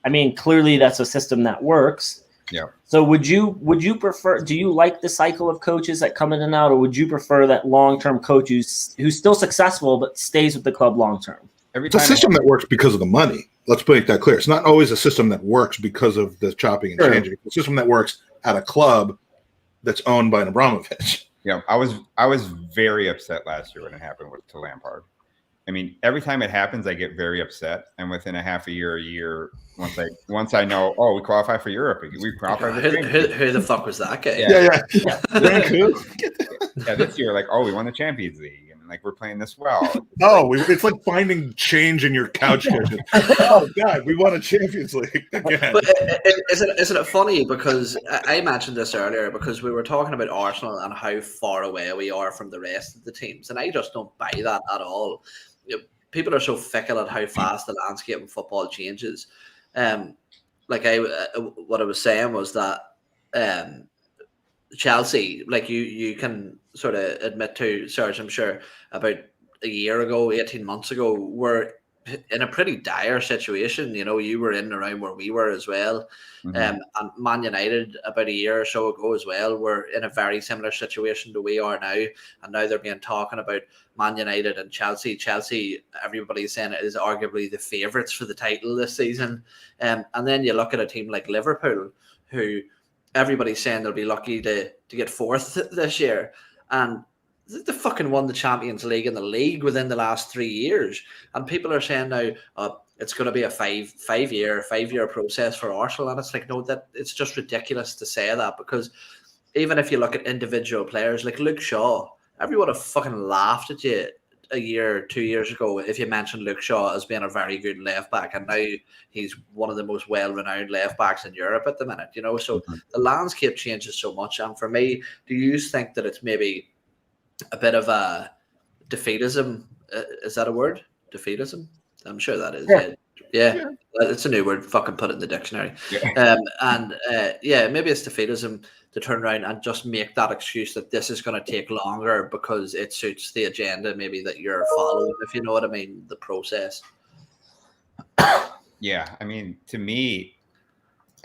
I mean, clearly that's a system that works. Yeah. So would you prefer? Do you like the cycle of coaches that come in and out, or would you prefer that long-term coach who's still successful but stays with the club long-term? It's a system that works because of the money. Let's make that clear. It's not always a system that works because of the chopping and changing. It's a system that works at a club that's owned by an Abramovich. Yeah, I was very upset last year when it happened to Lampard. I mean, every time it happens, I get very upset, and within a half a year, once I know, we qualify for Europe, we qualify for who the fuck was that guy? Yeah. This year, we won the Champions League, and we're playing this well. It's like finding change in your couch cushion. Oh God, we won a Champions League again. But isn't it funny, because I mentioned this earlier, because we were talking about Arsenal and how far away we are from the rest of the teams, and I just don't buy that at all. People are so fickle at how fast the landscape of football changes. What I was saying was that Chelsea, you can sort of admit to, Serge, I'm sure, about a year ago, 18 months ago, were in a pretty dire situation. You know, you were in and around where we were as well. And Man United about a year or so ago as well were in a very similar situation to we are now. And now they're being talking about Man United and Chelsea. Chelsea, everybody's saying it is arguably the favourites for the title this season. And then you look at a team like Liverpool, who everybody's saying they'll be lucky to get fourth this year. And they fucking won the Champions League and the league within the last 3 years. And people are saying now it's going to be a five-year process for Arsenal. And it's like, no, that it's just ridiculous to say that, because even if you look at individual players like Luke Shaw, everyone have fucking laughed at you a year, 2 years ago if you mentioned Luke Shaw as being a very good left back, and now he's one of the most well-renowned left backs in Europe at the minute, you know. So the landscape changes so much. And for me, do you think that it's maybe a bit of a defeatism? Is that a word? Defeatism? I'm sure that is. Yeah. It's a new word. Fucking put it in the dictionary. Maybe it's defeatism to turn around and just make that excuse that this is going to take longer because it suits the agenda maybe that you're following, if you know what I mean, the process. Yeah, I mean, to me,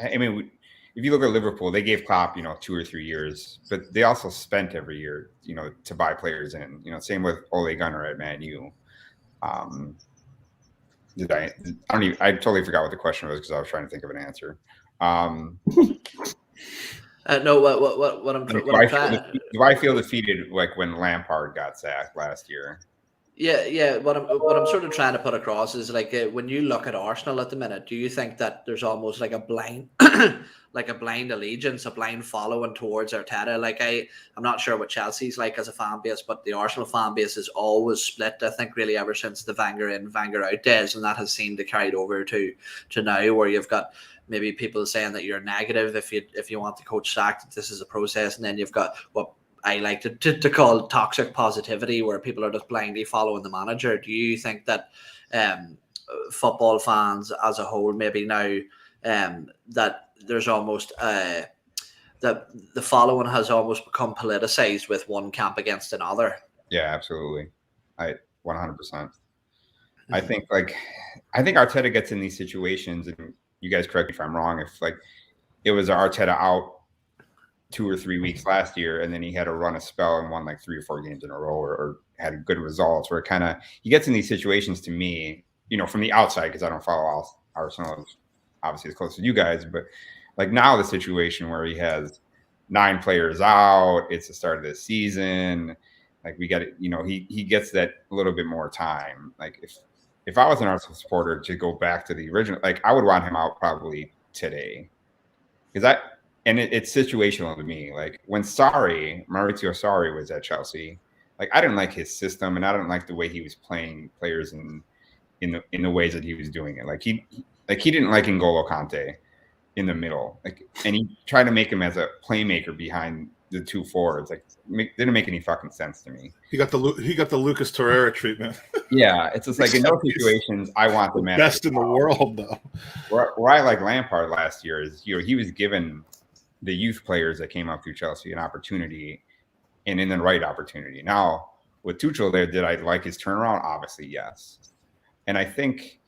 if you look at Liverpool, they gave Klopp, 2 or 3 years, but they also spent every year, to buy players in. Same with Ole Gunnar at Man U. I totally forgot what the question was because I was trying to think of an answer. No, what I'm trying. Do I feel defeated like when Lampard got sacked last year? Yeah. What I'm sort of trying to put across is like when you look at Arsenal at the minute, do you think that there's almost like a blind, allegiance, a blind following towards Arteta? Like I'm not sure what Chelsea's like as a fan base, but the Arsenal fan base is always split. I think really ever since the Wenger in, Wenger out days, and that has seemed to carry over to now, where you've got maybe people saying that you're negative if you want the coach sacked, that this is a process, and then you've got what I like to call toxic positivity, where people are just blindly following the manager. Do you think that football fans as a whole maybe now that there's almost that the following has almost become politicized with one camp against another? Yeah, absolutely. 100%. I think Arteta gets in these situations, and you guys correct me if I'm wrong, if like it was Arteta out 2 or 3 weeks last year, and then he had to run a spell and won like 3 or 4 games in a row, or had good results, where he gets in these situations, to me, from the outside, because I don't follow Arsenal obviously as close as you guys, but like now the situation where he has 9 players out, it's the start of the season, like we got it, he gets that a little bit more time. Like if I was an Arsenal supporter, to go back to the original, like I would want him out probably today, because it's situational to me. Like when Maurizio Sarri was at Chelsea, like I didn't like his system, and I didn't like the way he was playing players in the ways that he was doing it. Like he didn't like N'Golo Kante in the middle, like, and he tried to make him as a playmaker behind the 2 forwards. Like didn't make any fucking sense to me. He got the Lucas Torreira treatment. Yeah, it's just like in those situations, I want the best in the world though. Where I like Lampard last year is he was given the youth players that came up through Chelsea an opportunity, and in the right opportunity. Now with Tuchel there, did I like his turnaround? Obviously, yes. And I think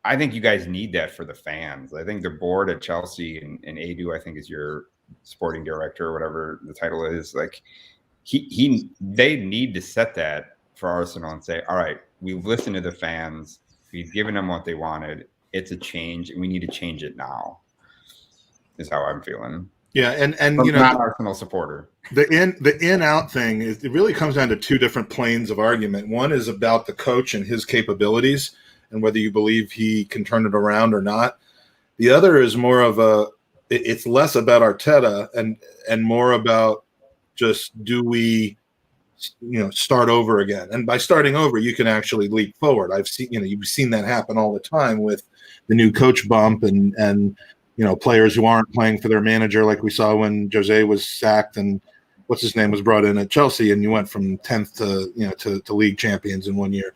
you guys need that for the fans. I think the board at Chelsea and Edu, I think, is your sporting director or whatever the title is. Like they need to set that for Arsenal and say, all right, we've listened to the fans. We've given them what they wanted. It's a change, and we need to change it now. Is how I'm feeling. Yeah, and I'm not an Arsenal supporter. The in-out thing is, it really comes down to 2 different planes of argument. One is about the coach and his capabilities, and whether you believe he can turn it around or not. The other is more of it's less about Arteta and more about just, do we start over again? And by starting over, you can actually leap forward. You've seen that happen all the time with the new coach bump and players who aren't playing for their manager, like we saw when Jose was sacked and what's his name was brought in at Chelsea, and you went from 10th to league champions in 1 year.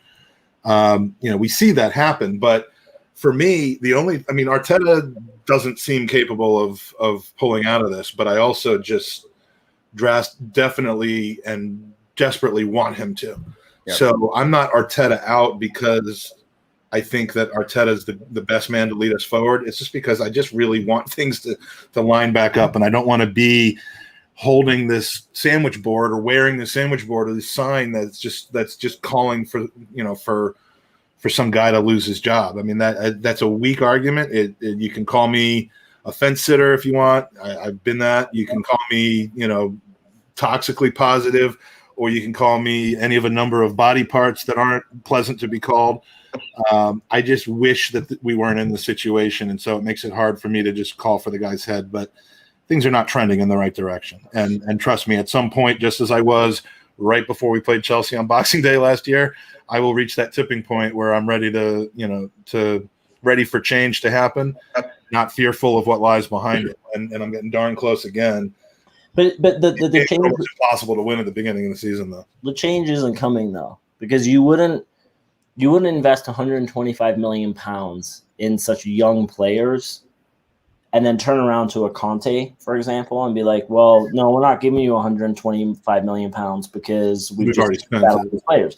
We see that happen, but for me, Arteta doesn't seem capable of pulling out of this, but I also just definitely and desperately want him to. Yep. So I'm not Arteta out because I think that Arteta is the best man to lead us forward. It's just because I just really want things to line back up, and I don't want to be holding this sandwich board or wearing the sandwich board or the sign that's just calling for some guy to lose his job. I mean, that's a weak argument. You can call me a fence sitter if you want. I've been that. You can call me, toxically positive, or you can call me any of a number of body parts that aren't pleasant to be called. I just wish that we weren't in the situation, and so it makes it hard for me to just call for the guy's head. But things are not trending in the right direction. And trust me, at some point, just as I was right before we played Chelsea on Boxing Day last year, I will reach that tipping point where I'm ready ready for change to happen, not fearful of what lies behind it. And I'm getting darn close again. But the change is impossible to win at the beginning of the season, though. The change isn't coming, though, because you wouldn't invest 125 million pounds in such young players and then turn around to a Conte, for example, and be like, well, no, we're not giving you 125 million pounds because we've already spent these players.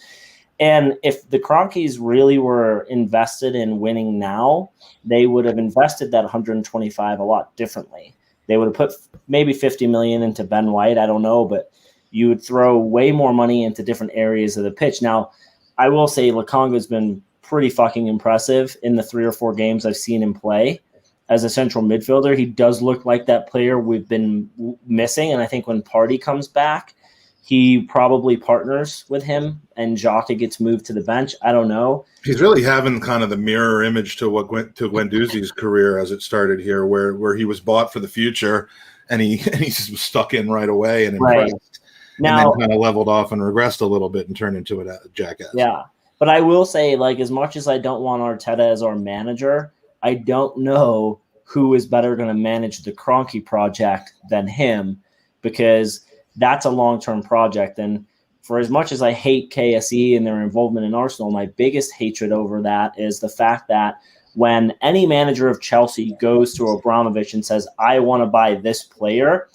And if the Cronkies really were invested in winning now, they would have invested that 125 a lot differently. They would have put maybe 50 million into Ben White. I don't know, but you would throw way more money into different areas of the pitch. Now, I will say Lukonga's been pretty fucking impressive in the 3 or 4 games I've seen him play. As a central midfielder, he does look like that player we've been missing. And I think when Partey comes back, he probably partners with him and Xhaka gets moved to the bench. I don't know. He's really having kind of the mirror image to Guendouzi's career as it started here, where he was bought for the future and he just was stuck in right away and impressed. Right. Now, and then kind of leveled off and regressed a little bit and turned into a jackass. Yeah. But I will say, like, as much as I don't want Arteta as our manager, I don't know who is better going to manage the Kroenke project than him, because that's a long-term project. And for as much as I hate KSE and their involvement in Arsenal, my biggest hatred over that is the fact that when any manager of Chelsea goes to Abramovich and says, I want to buy this player,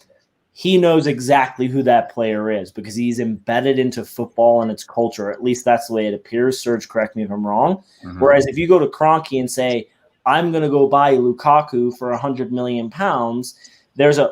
he knows exactly who that player is because he's embedded into football and its culture. At least that's the way it appears. Serge, correct me if I'm wrong. Mm-hmm. Whereas if you go to Kroenke and say, I'm going to go buy Lukaku for 100 million pounds,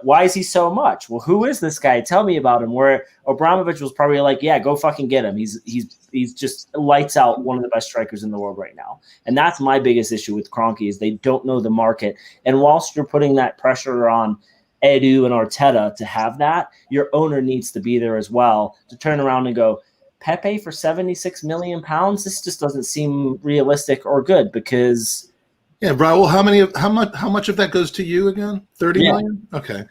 why is he so much? Well, who is this guy? Tell me about him. Where Abramovich was probably like, yeah, go fucking get him. He's just lights out, one of the best strikers in the world right now. And that's my biggest issue with Kroenke is they don't know the market. And whilst you're putting that pressure on Edu and Arteta to have that, your owner needs to be there as well to turn around and go, Pepe for 76 million pounds? This just doesn't seem realistic or good because... Yeah, Raul, how much of that goes to you again? 30 million? Okay.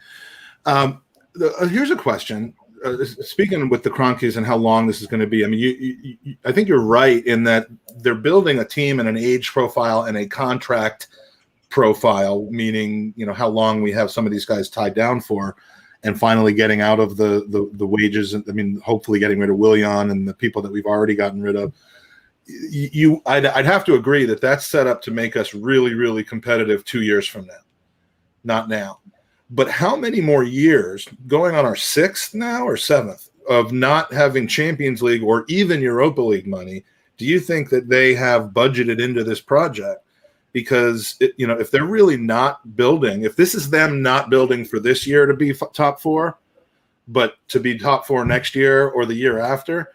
Here's a question. Speaking with the Kroenkes and how long this is going to be, I mean, I think you're right in that they're building a team and an age profile and a contract profile, meaning, how long we have some of these guys tied down for, and finally getting out of the wages. I mean, hopefully getting rid of Willian and the people that we've already gotten rid of. I'd have to agree that that's set up to make us really, really competitive 2 years from now, not now. But how many more years, going on our 6th now or 7th, of not having Champions League or even Europa League money, do you think that they have budgeted into this project? Because, if they're really not building, if this is them not building for this year to be top 4, but to be top 4 next year or the year after,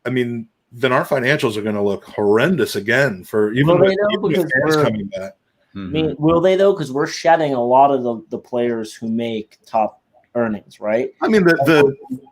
I mean, then our financials are going to look horrendous again for even with fans coming back. I mean, will they though? Because we're shedding a lot of the players who make top earnings, right? I mean,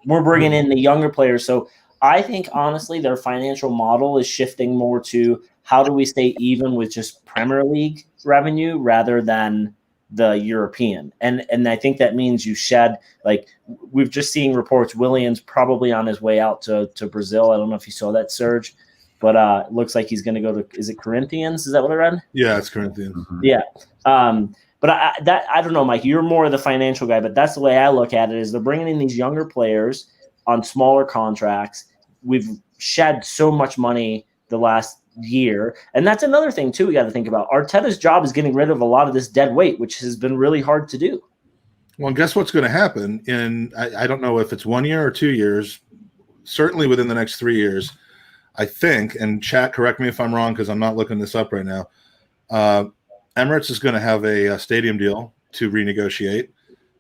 we're bringing in the younger players. So I think honestly, their financial model is shifting more to how do we stay even with just Premier League revenue rather than the European. And I think that means you shed, like we've just seen reports, Willian's probably on his way out to Brazil. I don't know if you saw that, Serge, but it looks like he's going to go to, is it Corinthians? Is that what I read? Yeah, it's Corinthians. Mm-hmm. Yeah. But I don't know, Mike, you're more the financial guy, but that's the way I look at it is they're bringing in these younger players on smaller contracts. We've shed so much money the last year. And that's another thing too we got to think about. Arteta's job is getting rid of a lot of this dead weight, which has been really hard to do. Well, guess what's going to happen in I don't know if it's 1 year or 2 years, certainly within the next 3 years. I think, and chat, correct me if I'm wrong because I'm not looking this up right now. Emirates is going to have a stadium deal to renegotiate,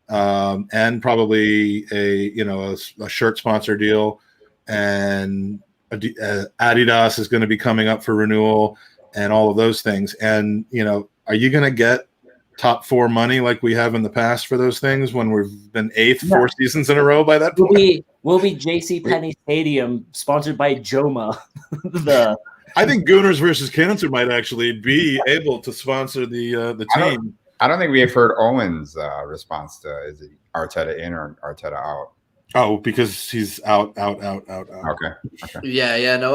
and probably a shirt sponsor deal, and Adidas is going to be coming up for renewal, and all of those things. And are you going to get top 4 money like we have in the past for those things when we've been 8th 4 seasons in a row by that point? We'll be JCPenney Stadium, sponsored by Joma. I think Gooners versus Cancer might actually be able to sponsor the team. I don't think we have heard Owen's response to is it Arteta in or Arteta out. Oh, because he's out. Okay. Yeah. No,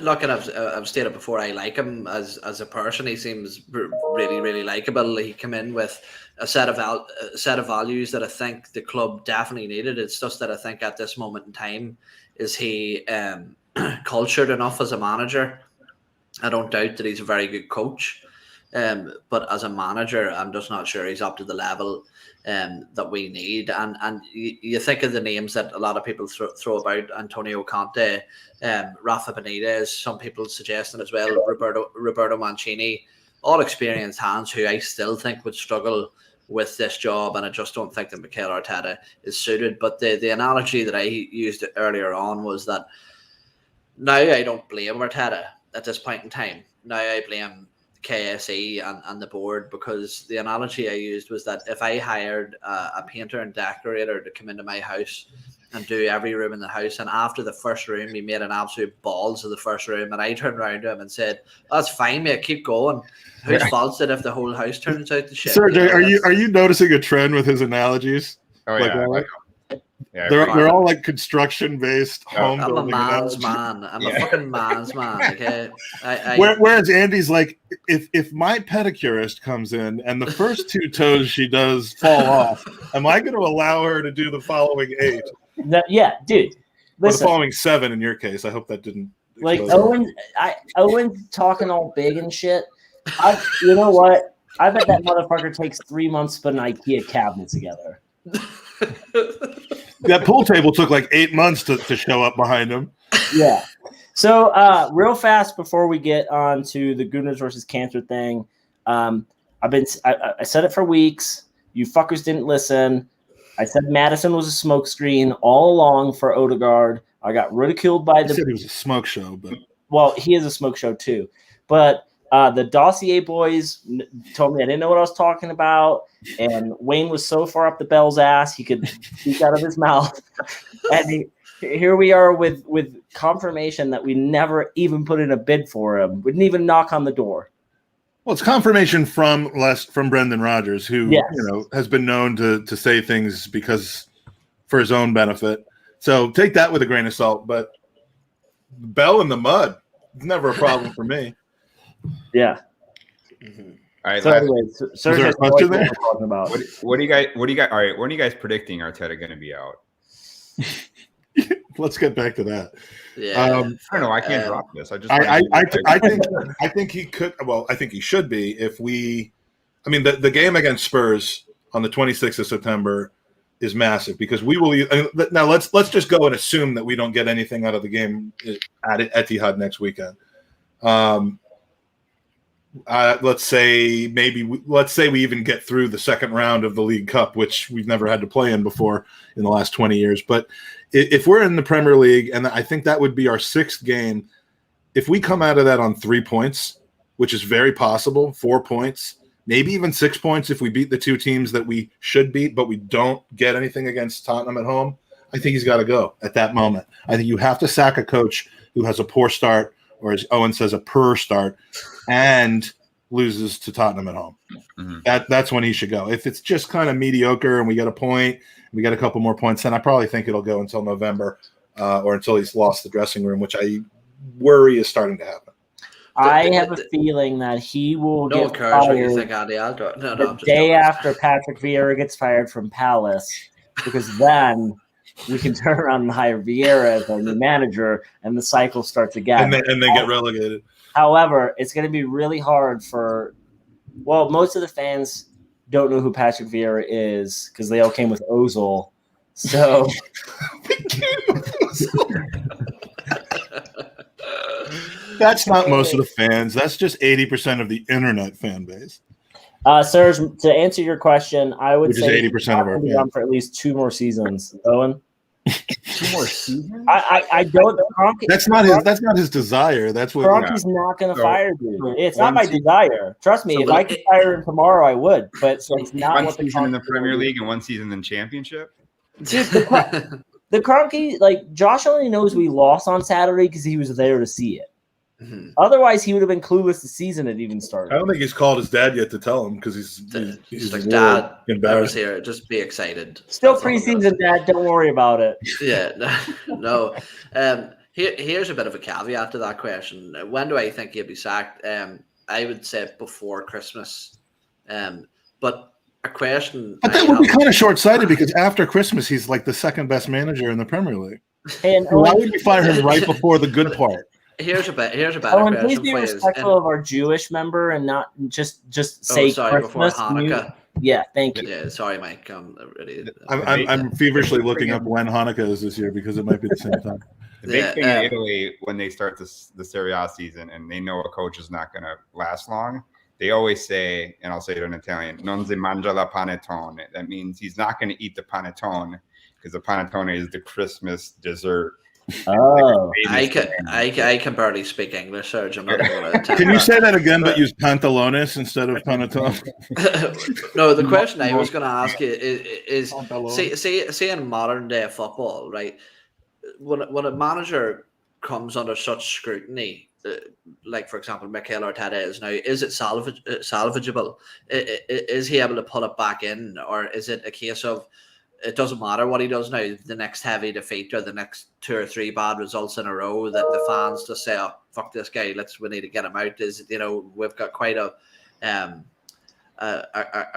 look, and I've stated before, I like him as a person. He seems really, really likable. He came in with a set of values that I think the club definitely needed. It's just that I think at this moment in time, is he cultured enough as a manager? I don't doubt that he's a very good coach, but as a manager, I'm just not sure he's up to the level that we need. And you think of the names that a lot of people throw about: Antonio Conte, Rafa Benitez, some people suggesting as well Roberto Mancini, all experienced hands who I still think would struggle with this job, and I just don't think that Mikel Arteta is suited. But the analogy that I used earlier on was that now I don't blame Arteta at this point in time. Now I blame KSE and the board, because the analogy I used was that if I hired a painter and decorator to come into my house and do every room in the house, and after the first room he made an absolute balls of the first room, and I turned around to him and said, "That's fine, mate, keep going. Whose fault's it if the whole house turns out to shit?" Sergio, are you noticing a trend with his analogies? Oh yeah. They're all like construction based home I'm building. a man's man. I'm a fucking man's man. Okay. Whereas Andy's like, if my pedicurist comes in and the first 2 toes she does fall off, am I going to allow her to do the following 8? Yeah, dude. Or the following 7 in your case. I hope that didn't. Like Owen's talking all big and shit. You know what? I bet that motherfucker takes 3 months to put an IKEA cabinet together. That pool table took like 8 months to show up behind him. Yeah. So real fast before we get on to the Gooners versus Cancer thing, I said it for weeks. You fuckers didn't listen. I said Madison was a smokescreen all along for Odegaard. I got ridiculed by said he was a smoke show, but well, he is a smoke show too. But the Dossier boys told me I didn't know what I was talking about, and Wayne was so far up the Bell's ass he could speak out of his mouth. And here we are with confirmation that we never even put in a bid for him. We didn't even knock on the door. Well, it's confirmation from Brendan Rodgers, who has been known to say things because for his own benefit. So take that with a grain of salt. But Bell in the mud, it's never a problem for me. Yeah. Mm-hmm. All right. So anyway, there a question there? What do you guys? All right. When are you guys predicting Arteta going to be out? Let's get back to that. Yeah. I don't know. I can't drop this. I think he could. Well, I think he should be. If we, I mean, the game against Spurs on the 26th of September is massive because we will. Now let's just go and assume that we don't get anything out of the game at Etihad next weekend. Let's say we even get through the second round of the League Cup, which we've never had to play in before in the last 20 years. But if we're in the Premier League, and I think that would be our 6th game, if we come out of that on 3 points, which is very possible, 4 points, maybe even 6 points if we beat the 2 teams that we should beat, but we don't get anything against Tottenham at home, I think he's got to go at that moment. I think you have to sack a coach who has a poor start, or as Owen says, a poor start, and loses to Tottenham at home. Mm-hmm. That's when he should go. If it's just kind of mediocre and we get a point, we get a couple more points, then I probably think it'll go until November or until he's lost the dressing room, which I worry is starting to happen. I have a feeling that he will get fired the day after Patrick Vieira gets fired from Palace, because then we can turn around and hire Vieira as our new manager, and the cycle starts again. And they get relegated. However, it's going to be really hard most of the fans don't know who Patrick Vieira is because they all came with Ozil. So That's not most of the fans. That's just 80% of the internet fan base. Serge, to answer your question, I would Which is say 80% of our be fans. on for at least 2 more seasons. Owen? 2 more seasons? I don't. That's not his desire. That's what. Kroenke's not going to fire dude. It's not one my season- Desire. Trust me, So if I could fire him tomorrow, I would. But it's not One what the season in the Kroenke Premier do. League and 1 season in Championship? Dude, the Kroenke, like Josh only knows we lost on Saturday because he was there to see it. Mhm. Otherwise, he would have been clueless the season had even started. I don't think he's called his dad yet to tell him because he's like, really Dad, I was embarrassed. here. Just be excited. Still That's all I'm gonna preseason, Dad. Don't worry about it. Yeah, no. Here's a bit of a caveat to that question. When do I think he'll be sacked? I would say before Christmas. But a question. But that would be kind of short-sighted because after Christmas, he's like the second best manager in the Premier League. And Why would you fire him right before the good part? Here's a better Owen, question please be for you. respectful of our Jewish member and not just say before Christmas. Hanukkah. Yeah, thank you. Yeah, sorry, Mike. I'm ready. I'm feverishly looking up when Hanukkah is this year because it might be the same time. The big thing in Italy, when they start the Serie A season and they know a coach is not going to last long, they always say, and I'll say it in Italian, non si mangia la panettone. That means he's not going to eat the panettone because the panettone is the Christmas dessert. Oh, I can barely speak English, Serge. I'm not going to Can you say that again, but use pantalones instead of panettone? No, the question I was going to ask you is say in modern day football, right? When a manager comes under such scrutiny, like for example, Mikel Arteta is now, is it salvageable? Is he able to pull it back in, or is it a case of it doesn't matter what he does now, the next heavy defeat or the next 2 or 3 bad results in a row that the fans just say, oh, fuck this guy, we need to get him out? Is, we've got quite a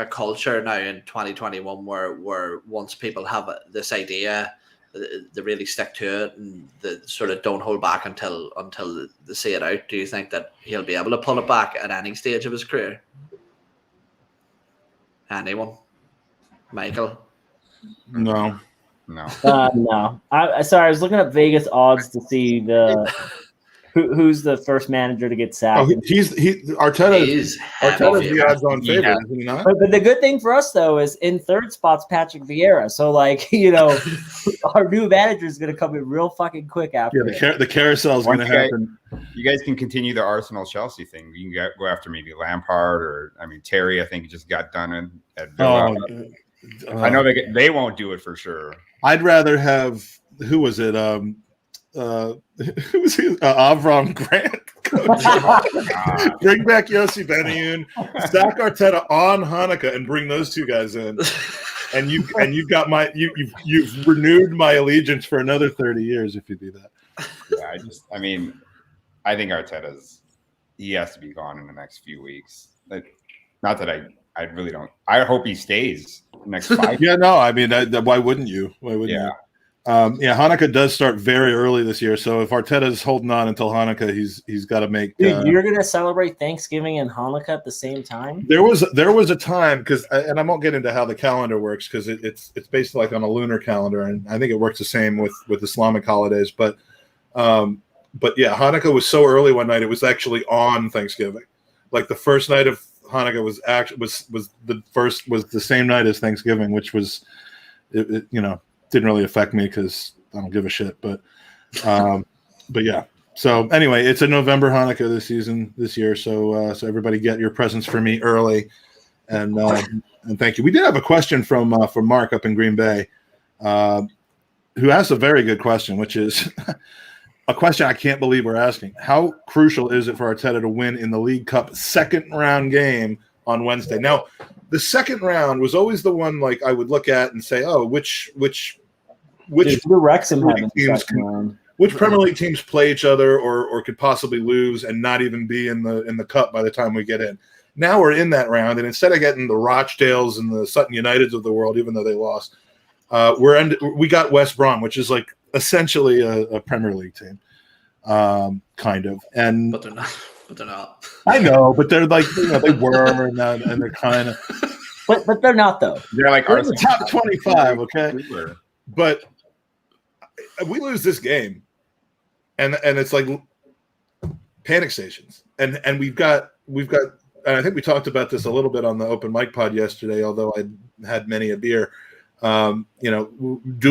culture now in 2021 where once people have this idea, they really stick to it and they sort of don't hold back until they see it out. Do you think that he'll be able to pull it back at any stage of his career? Anyone? Michael? No. No. No. Sorry, I was looking up Vegas odds to see who's the first manager to get sacked. Oh, Arteta's the odds-on favorite, isn't he not? But the good thing for us though is in third spot's Patrick Vieira. So like our new manager is going to come in real fucking quick after. Yeah, the carousel is going to happen. You guys can continue the Arsenal Chelsea thing. You can go after maybe Lampard or Terry. I think just got done at Villa. I know they won't do it for sure. I'd rather have who was it? Who was he? Avram Grant. Bring back Yossi Benayoun, sack Arteta on Hanukkah, and bring those 2 guys in. And you've renewed my allegiance for another 30 years if you do that. Yeah, I think he has to be gone in the next few weeks. Like, not that I really don't. I hope he stays next 5 years. Yeah, no, why wouldn't you? Why wouldn't you? Hanukkah does start very early this year, so if Arteta's holding on until Hanukkah, he's got to make. Dude, you're gonna celebrate Thanksgiving and Hanukkah at the same time? There was a time and I won't get into how the calendar works because it's based like on a lunar calendar, and I think it works the same with Islamic holidays. But yeah, Hanukkah was so early one night; it was actually on Thanksgiving. Like the first night of Hanukkah was the same night as Thanksgiving, which was, didn't really affect me because I don't give a shit. But yeah. So anyway, it's a November Hanukkah this year. So everybody get your presents for me early, and thank you. We did have a question from Mark up in Green Bay, who asked a very good question, which is a question I can't believe we're asking. How crucial is it for Arteta to win in the League Cup second round game on Wednesday? Now, the second round was always the one like I would look at and say, oh, which Wrexham which Premier League teams play each other or could possibly lose and not even be in the cup by the time we get in. Now we're in that round, and instead of getting the Rochdales and the Sutton Uniteds of the world, even though they lost, we got West Brom, which is like essentially a Premier League team, kind of. And but they're not. I know, but they're like they were, and they're kind of. But they're not though. They're like in the top 25, okay. But we lose this game, and it's like panic stations, and we've got, and I think we talked about this a little bit on the open mic pod yesterday, although I had many a beer. Do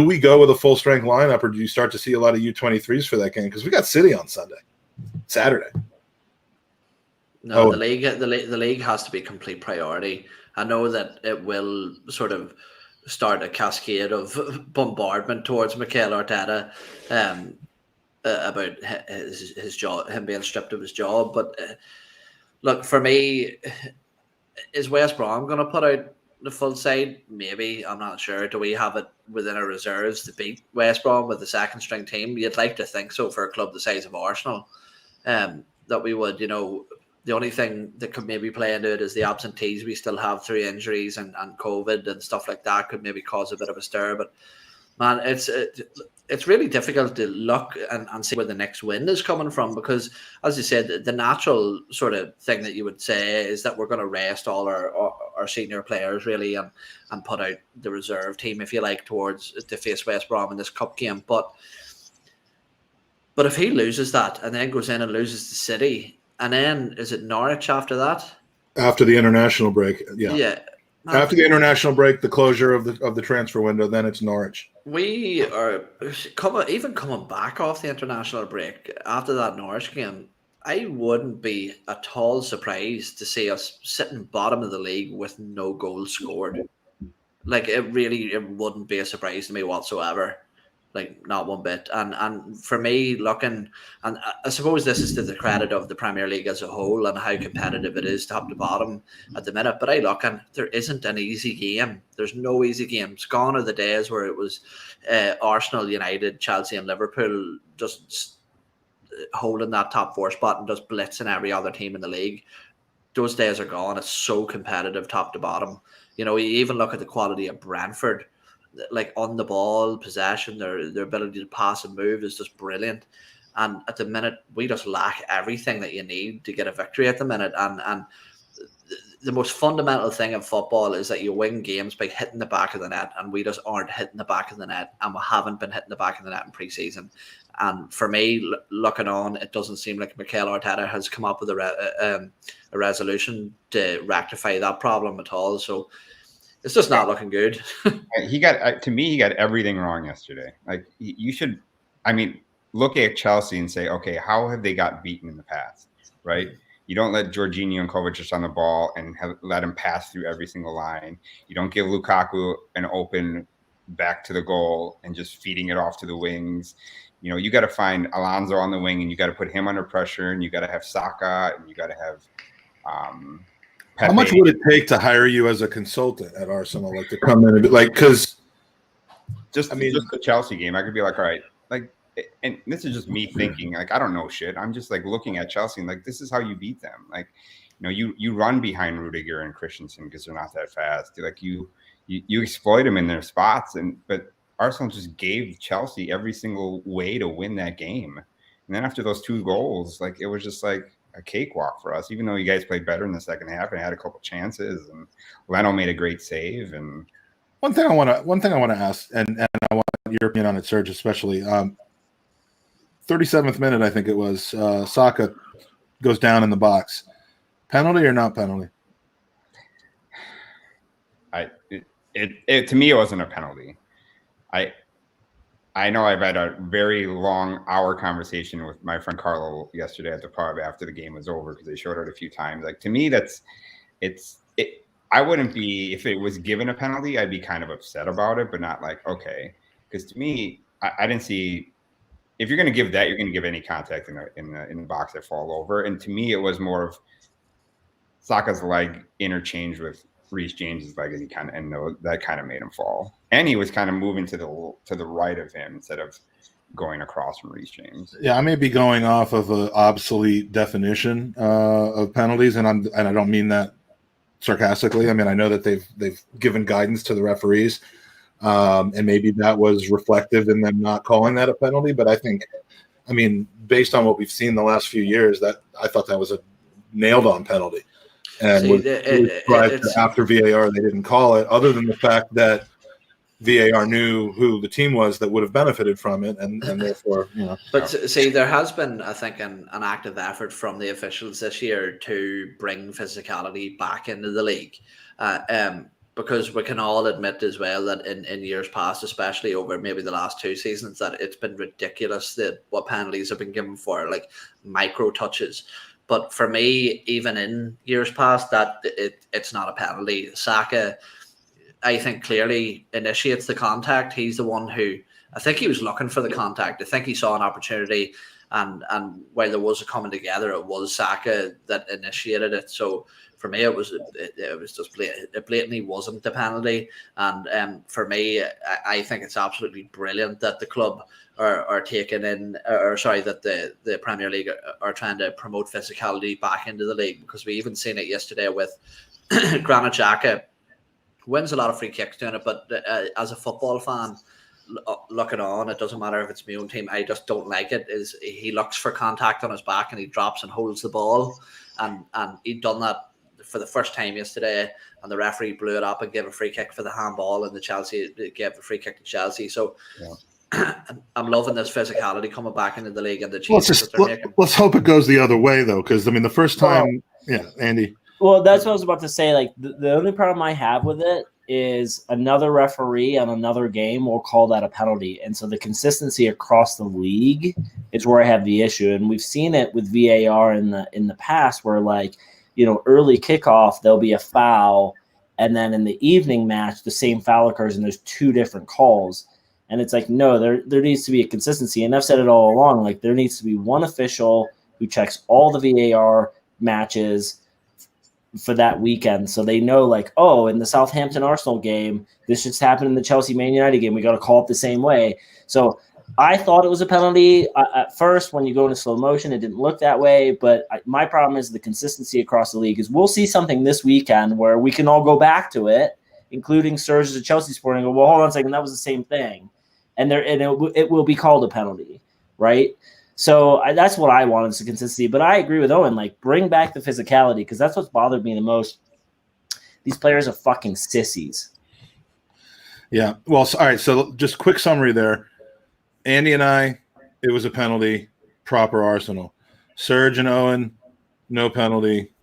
we go with a full strength lineup, or do you start to see a lot of U23s for that game? Because we got City on Saturday. No, the league has to be complete priority. I know that it will sort of start a cascade of bombardment towards Mikel Arteta about his job, him being stripped of his job. But look, for me, is West Brom going to put out the full side? Maybe, I'm not sure. Do we have it within our reserves to beat West Brom with the second string team? You'd like to think so for a club the size of Arsenal, that we would. The only thing that could maybe play into it is the absentees we still have through injuries and COVID and stuff like that could maybe cause a bit of a stir. But man, it's really difficult to look and see where the next win is coming from, because, as you said, the natural sort of thing that you would say is that we're going to rest all our senior players really and put out the reserve team, if you like, towards to face West Brom in this cup game. But if he loses that and then goes in and loses the City, and then is it Norwich after that? After the international break, yeah. Yeah. After the international break, the closure of the transfer window, then it's Norwich. We are coming back off the international break after that Norwich game. I wouldn't be at all surprised to see us sitting bottom of the league with no goals scored. Like, it wouldn't be a surprise to me whatsoever. Like, not one bit. And for me, looking, and I suppose this is to the credit of the Premier League as a whole and how competitive it is top to bottom at the minute. But I look, and there isn't an easy game. There's no easy games. Gone are the days where it was Arsenal, United, Chelsea and Liverpool just holding that top four spot and just blitzing every other team in the league. Those days are gone. It's so competitive top to bottom. You even look at the quality of Brentford. Like, on the ball, possession, their ability to pass and move is just brilliant. And at the minute, we just lack everything that you need to get a victory at the minute. And the most fundamental thing in football is that you win games by hitting the back of the net, and we just aren't hitting the back of the net, and we haven't been hitting the back of the net in pre-season. And for me, looking on, it doesn't seem like Mikel Arteta has come up with a resolution to rectify that problem at all. So it's just not looking good. He got everything wrong yesterday. Like, you should, look at Chelsea and say, okay, how have they got beaten in the past, right? You don't let Jorginho and Kovacic on the ball and let him pass through every single line. You don't give Lukaku an open back to the goal and just feeding it off to the wings. You got to find Alonso on the wing, and you got to put him under pressure, and you got to have Saka, and you got to have Pepe. How much would it take to hire you as a consultant at Arsenal, like to come in and because just the Chelsea game, I could be like, all right, like, and this is just me thinking, like, I don't know shit. I'm just like looking at Chelsea and like, this is how you beat them. Like, you run behind Rudiger and Christensen because they're not that fast. Like, you exploit them in their spots, but Arsenal just gave Chelsea every single way to win that game. And then after those 2 goals, like, it was just like a cakewalk for us, even though you guys played better in the second half and had a couple chances, and Leno made a great save. And one thing I want to ask, and I want your opinion on it, Serge, especially 37th minute, I think it was, Saka goes down in the box. Penalty or not penalty? To me, it wasn't a penalty. I know I've had a very long hour conversation with my friend Carlo yesterday at the pub after the game was over, because they showed it a few times. Like, to me, I wouldn't be, if it was given a penalty, I'd be kind of upset about it, but not like, okay. Because to me, I didn't see, if you're going to give that, you're going to give any contact in the box that fall over. And to me, it was more of Saka's leg interchanged with Reece James's leg, and that kind of made him fall. And he was kind of moving to the right of him instead of going across from Reece James. Yeah, I may be going off of an obsolete definition of penalties, and I don't mean that sarcastically. I mean, I know that they've given guidance to the referees, and maybe that was reflective in them not calling that a penalty. But I think, based on what we've seen the last few years, that I thought that was a nailed-on penalty. And after VAR, they didn't call it, other than the fact that VAR knew who the team was that would have benefited from it, and therefore, But see, there has been, I think, an active effort from the officials this year to bring physicality back into the league, because we can all admit as well that in years past, especially over maybe the last 2 seasons, that it's been ridiculous that what penalties have been given for like micro touches. But for me, even in years past, that it's not a penalty. Saka, I think, clearly initiates the contact. He's the one who, I think he was looking for the contact. I think he saw an opportunity, and while there was a coming together, it was Saka that initiated it. So for me, it was just it blatantly wasn't the penalty. And for me, I think it's absolutely brilliant that the club are taking in, or sorry, that the Premier League are trying to promote physicality back into the league, because we even seen it yesterday with Granit Xhaka. Wins a lot of free kicks doing it, but as a football fan looking on, it doesn't matter if it's my own team, I just don't like it. Is he looks for contact on his back and he drops and holds the ball, and he'd done that for the first time yesterday, and the referee blew it up and gave a free kick for the handball, and the Chelsea gave the free kick to Chelsea. So I'm loving this physicality coming back into the league and the changes that they're making. Let's hope it goes the other way, though, because I mean, the first time, Andy. Well, that's what I was about to say. Like the only problem I have with it is another referee on another game will call that a penalty, and so the consistency across the league is where I have the issue. And we've seen it with VAR in the past, where like early kickoff there'll be a foul, and then in the evening match the same foul occurs, and there's 2 different calls. And it's like, no, there needs to be a consistency, and I've said it all along. Like there needs to be one official who checks all the VAR matches for that weekend, so they know, like, oh, in the Southampton Arsenal game, this just happened in the Chelsea Man United game, we got to call it the same way. So I thought it was a penalty at first. When you go into slow motion, it didn't look that way. But my problem is the consistency across the league. Is we'll see something this weekend where we can all go back to it, including Serge as a Chelsea supporter, and go, well, hold on a second, that was the same thing, and it will be called a penalty, right? So that's what I want, is the consistency. But I agree with Owen. Like, bring back the physicality, because that's what's bothered me the most. These players are fucking sissies. Yeah. Well, all right. So just quick summary there. Andy and I, it was a penalty, proper Arsenal. Serge and Owen, no penalty,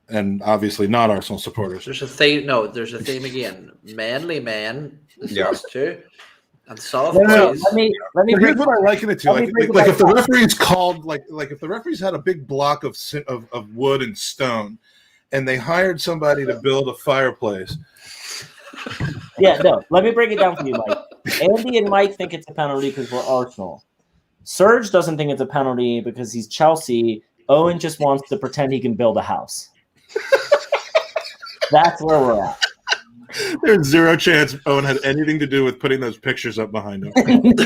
and obviously not Arsenal supporters. There's a theme. No, there's a theme again. Manly men. This too. And soft boys. Let me Here's what I liken it to. Like if the referees called, like if the referees had a big block of wood and stone, and they hired somebody to build a fireplace. Yeah, no. Let me break it down for you, Mike. Andy and Mike think it's a penalty because we're Arsenal. Serge doesn't think it's a penalty because he's Chelsea. Owen just wants to pretend he can build a house. That's where we're at. There's zero chance Owen had anything to do with putting those pictures up behind him.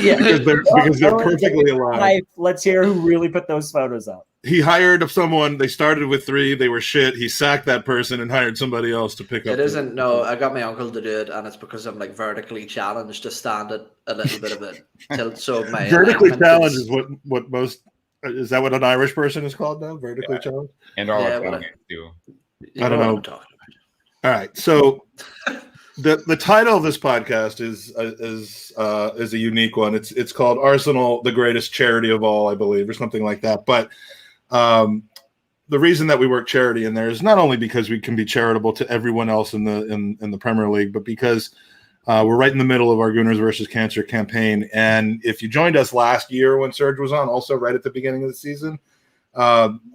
Yeah. because they're perfectly alive. Let's hear who really put those photos up. He hired someone. They started with 3. They were shit. He sacked that person and hired somebody else to pick up. It isn't. No, I got my uncle to do it, and it's because I'm like vertically challenged to stand at a little bit of a tilt. So my vertically challenged is what most. Is that what an Irish person is called now? Vertically challenged. And all Italians do. I don't know. All right, so the title of this podcast is a unique one. It's called Arsenal, the Greatest Charity of All, I believe, or something like that. But the reason that we work charity in there is not only because we can be charitable to everyone else in the Premier League, but because we're right in the middle of our Gooners versus Cancer campaign. And if you joined us last year when Serge was on, also right at the beginning of the season,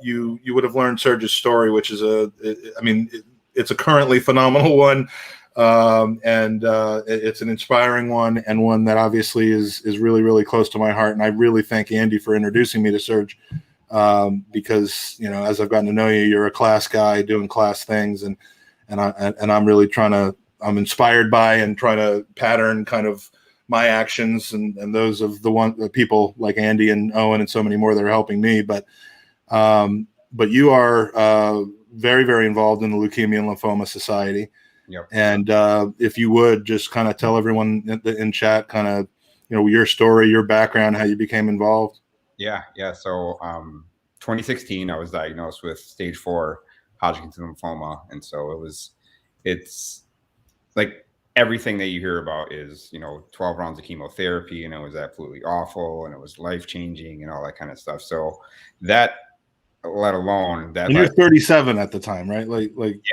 you would have learned Serge's story, which is it's a currently phenomenal one, and it's an inspiring one, and one that obviously is really, really close to my heart. And I really thank Andy for introducing me to Serge, because as I've gotten to know you, you're a class guy doing class things, and I'm really I'm inspired by and trying to pattern kind of my actions and those of the people like Andy and Owen and so many more that are helping me. But you are very, very involved in the Leukemia and Lymphoma Society. Yep. And if you would just kind of tell everyone in chat kind of, your story, your background, how you became involved. Yeah. So 2016, I was diagnosed with stage 4 Hodgkin's lymphoma. And so it's like everything that you hear about is, 12 rounds of chemotherapy, and it was absolutely awful, and it was life-changing and all that kind of stuff. So that, let alone that. And you're 37 at the time, right?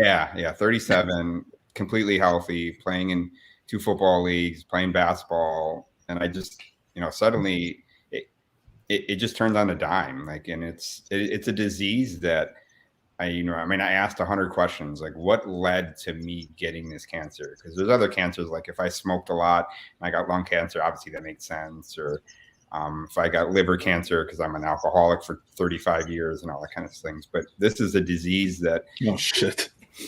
Yeah, 37, completely healthy, playing in 2 football leagues, playing basketball, and I just, suddenly it just turned on a dime. Like, and it's a disease that I asked 100 questions, like what led to me getting this cancer? Because there's other cancers, like if I smoked a lot and I got lung cancer, obviously that makes sense. Or if I got liver cancer because I'm an alcoholic for 35 years and all that kind of things. But this is a disease that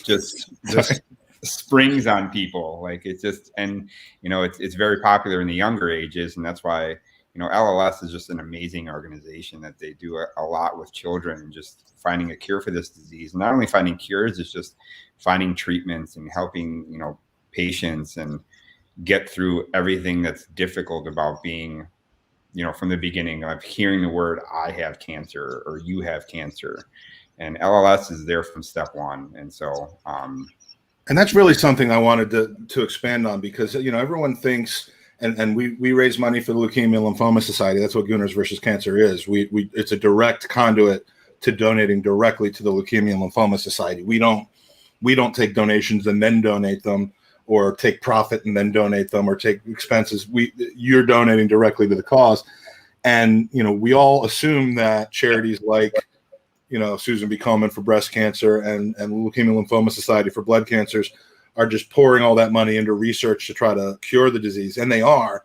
just springs on people. Like it's just, and it's very popular in the younger ages, and that's why LLS is just an amazing organization that they do a lot with children and just finding a cure for this disease. Not only finding cures, it's just finding treatments and helping, patients and get through everything that's difficult about being, from the beginning of hearing the word, I have cancer or you have cancer. And LLS is there from step one. And so, and that's really something I wanted to expand on, because, everyone thinks, and we raise money for the Leukemia and Lymphoma Society. That's what Gooners versus Cancer is. It's a direct conduit to donating directly to the Leukemia and Lymphoma Society. We don't take donations and then donate them, or take profit and then donate them, or take expenses. You're donating directly to the cause. And, we all assume that charities like, Susan B. Komen for breast cancer and Leukemia and Lymphoma Society for blood cancers are just pouring all that money into research to try to cure the disease. And they are,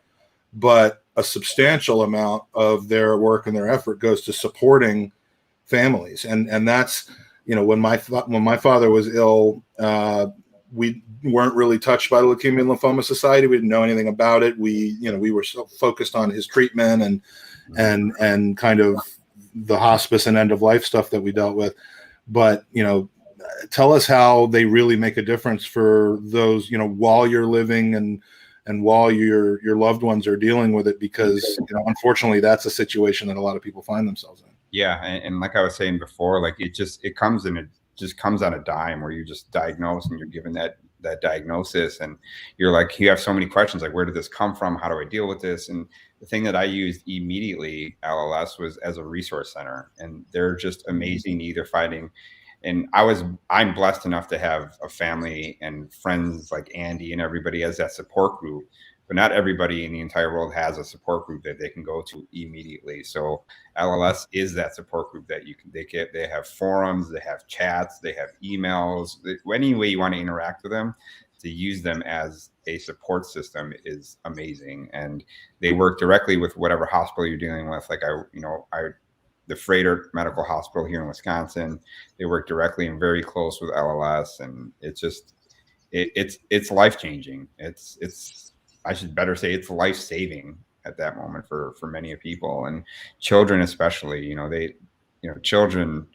but a substantial amount of their work and their effort goes to supporting families. And that's, when my father was ill, we weren't really touched by the Leukemia and Lymphoma Society. We didn't know anything about it. We were so focused on his treatment and kind of the hospice and end of life stuff that we dealt with. But, tell us how they really make a difference for those, while you're living and while your loved ones are dealing with it, because, unfortunately, that's a situation that a lot of people find themselves in. Yeah. And like I was saying before, like it comes on a dime, where you're just diagnosed and you're given that diagnosis, and you're like, you have so many questions, like, where did this come from? How do I deal with this? And the thing that I used immediately, LLS, was as a resource center, and they're just amazing, either finding. And I'm blessed enough to have a family and friends like Andy and everybody as that support group, but not everybody in the entire world has a support group that they can go to immediately. So LLS is that support group that they have forums, they have chats, they have emails, any way you want to interact with them. To use them as a support system is amazing. And they work directly with whatever hospital you're dealing with. Like the Freighter Medical Hospital here in Wisconsin, they work directly and very close with LLS, and it's just it's life-changing. It's I should better say it's life-saving at that moment for many people, and children especially. Children,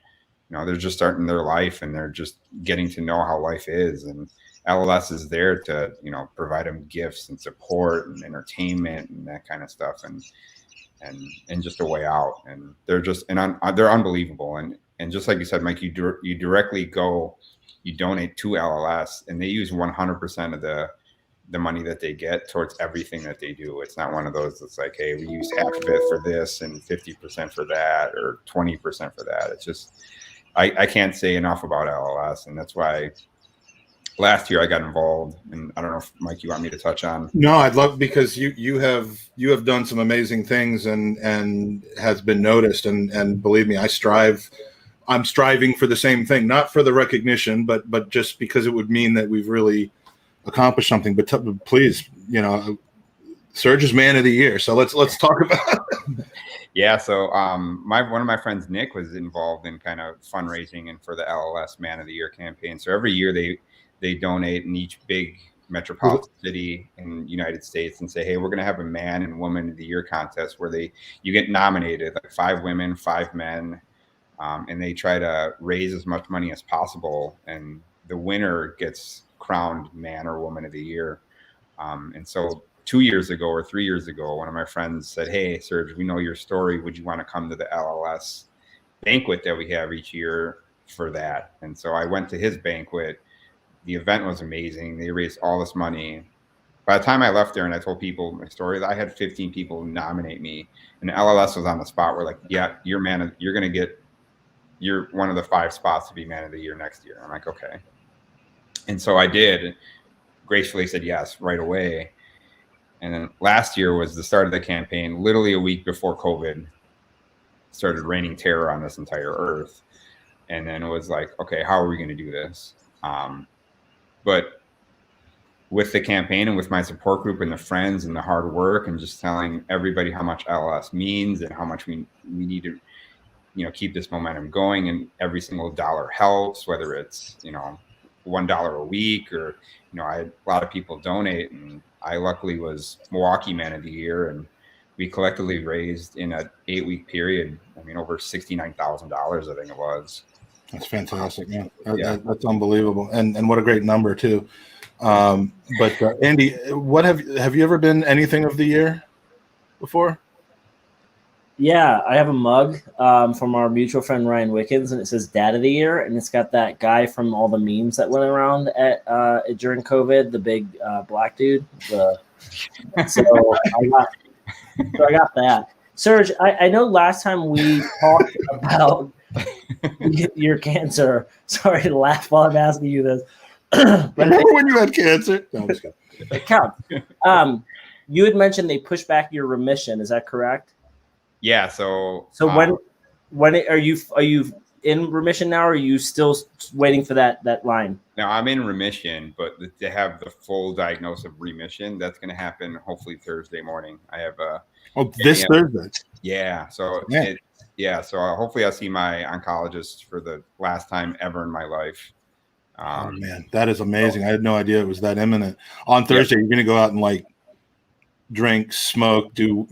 they're just starting their life and they're just getting to know how life is, and LLS is there to provide them gifts and support and entertainment and that kind of stuff, and just a way out. And they're just they're unbelievable. And just like you said, Mike, you directly go, you donate to LLS, and they use 100% of the money that they get towards everything that they do. It's not one of those that's like, hey, we use half of it for this and 50% for that, or 20% for that. It's just, I can't say enough about LLS, and that's why last year I got involved. And I don't know if, Mike, you want me to touch on? No, I'd love, because you have done some amazing things and has been noticed, and believe me, I'm striving for the same thing, not for the recognition, but just because it would mean that we've really accomplished something. But please, Serge is Man of the Year, so let's talk about it. Yeah, so one of my friends, Nick, was involved in kind of fundraising and for the LLS Man of the Year campaign. So every year they donate in each big metropolitan city in the United States and say, hey, we're going to have a Man and Woman of the Year contest where you get nominated, like 5 women, 5 men, and they try to raise as much money as possible, and the winner gets crowned Man or Woman of the Year. And so 2 years ago or 3 years ago, one of my friends said, hey, Serge, we know your story. Would you want to come to the LLS banquet that we have each year for that? And so I went to his banquet. The event was amazing. They raised all this money. by the time I left there and I told people my story, I had 15 people nominate me, and LLS was on the spot. We're like, yeah, you're one of the 5 spots to be man of the year next year. I'm like, okay. And so I did, gracefully said yes right away. And then last year was the start of the campaign, literally a week before COVID started raining terror on this entire earth. And then it was like, okay, how are we going to do this? But with the campaign and with my support group and the friends and the hard work and just telling everybody how much LLS means and how much we need to, keep this momentum going, and every single dollar helps, whether it's, $1 a week or, I had a lot of people donate, and I luckily was Milwaukee Man of the Year, and we collectively raised in an 8-week period, over $69,000, I think it was. That's fantastic, man. That's unbelievable. And what a great number too. But Andy, what have you ever been anything of the year before? Yeah, I have a mug from our mutual friend Ryan Wickens, and it says Dad of the Year, and it's got that guy from all the memes that went around at during COVID, the big black dude. So I got that. Serge, I know last time we talked about your cancer. Sorry to laugh while I'm asking you this. Remember when you had cancer? No, I'm just kidding. It counts. You had mentioned they pushed back your remission. Is that correct? Yeah. So when are you in remission now, or are you still waiting for that line? Now I'm in remission, but to have the full diagnosis of remission, that's going to happen hopefully Thursday morning. I have this Thursday. Yeah. So so hopefully I'll see my oncologist for the last time ever in my life. Oh man, that is amazing. I had no idea it was that imminent. On Thursday, you're going to go out and drink, smoke, do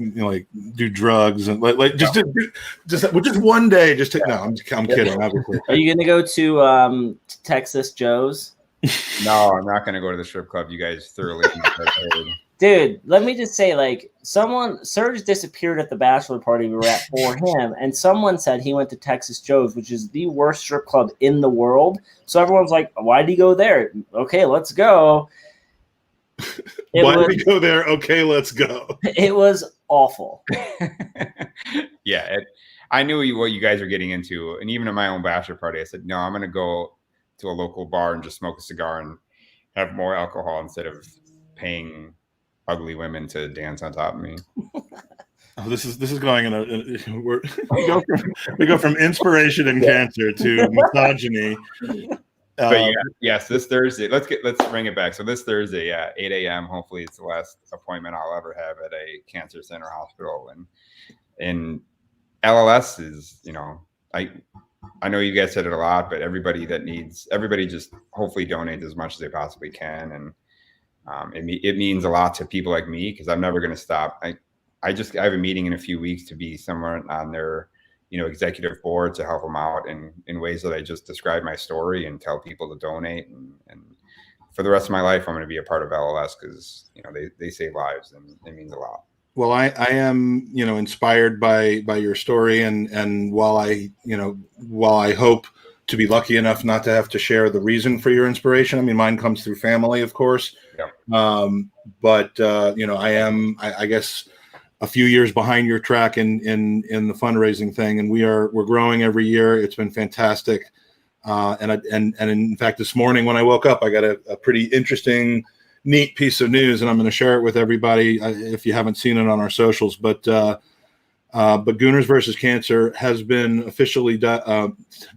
drugs, and just one day. I'm kidding. Obviously. Are you going to go to Texas Joe's? No, I'm not going to go to the strip club. You guys thoroughly. Dude, let me just say, Serge disappeared at the bachelor party we were at for him, and someone said he went to Texas Joe's, which is the worst strip club in the world. So everyone's like, why did he go there? Okay, let's go. Why did he go there? Okay, let's go. It was awful. Yeah, I knew what you guys were getting into. And even at my own bachelor party, I said, no, I'm going to go to a local bar and just smoke a cigar and have more alcohol instead of paying ugly women to dance on top of me. Oh, this is going we go from inspiration and cancer to misogyny. But yes, this Thursday. Let's bring it back. So this Thursday, 8 a.m. Hopefully, it's the last appointment I'll ever have at a cancer center hospital. And LLS is, I know you guys said it a lot, but everybody just hopefully donate as much as they possibly can. And it means a lot to people like me, because I'm never going to stop. I have a meeting in a few weeks to be someone on their, executive board to help them out in ways that I just describe my story and tell people to donate. And for the rest of my life, I'm going to be a part of LLS because, they save lives, and it means a lot. Well, I am, inspired by your story, and while I hope to be lucky enough not to have to share the reason for your inspiration. I mean, mine comes through family, of course. Yeah. But I am, I guess, a few years behind your track in the fundraising thing, and we're growing every year. It's been fantastic. And in fact, this morning when I woke up, I got a pretty interesting, neat piece of news, and I'm going to share it with everybody if you haven't seen it on our socials. But Gooners versus Cancer has been officially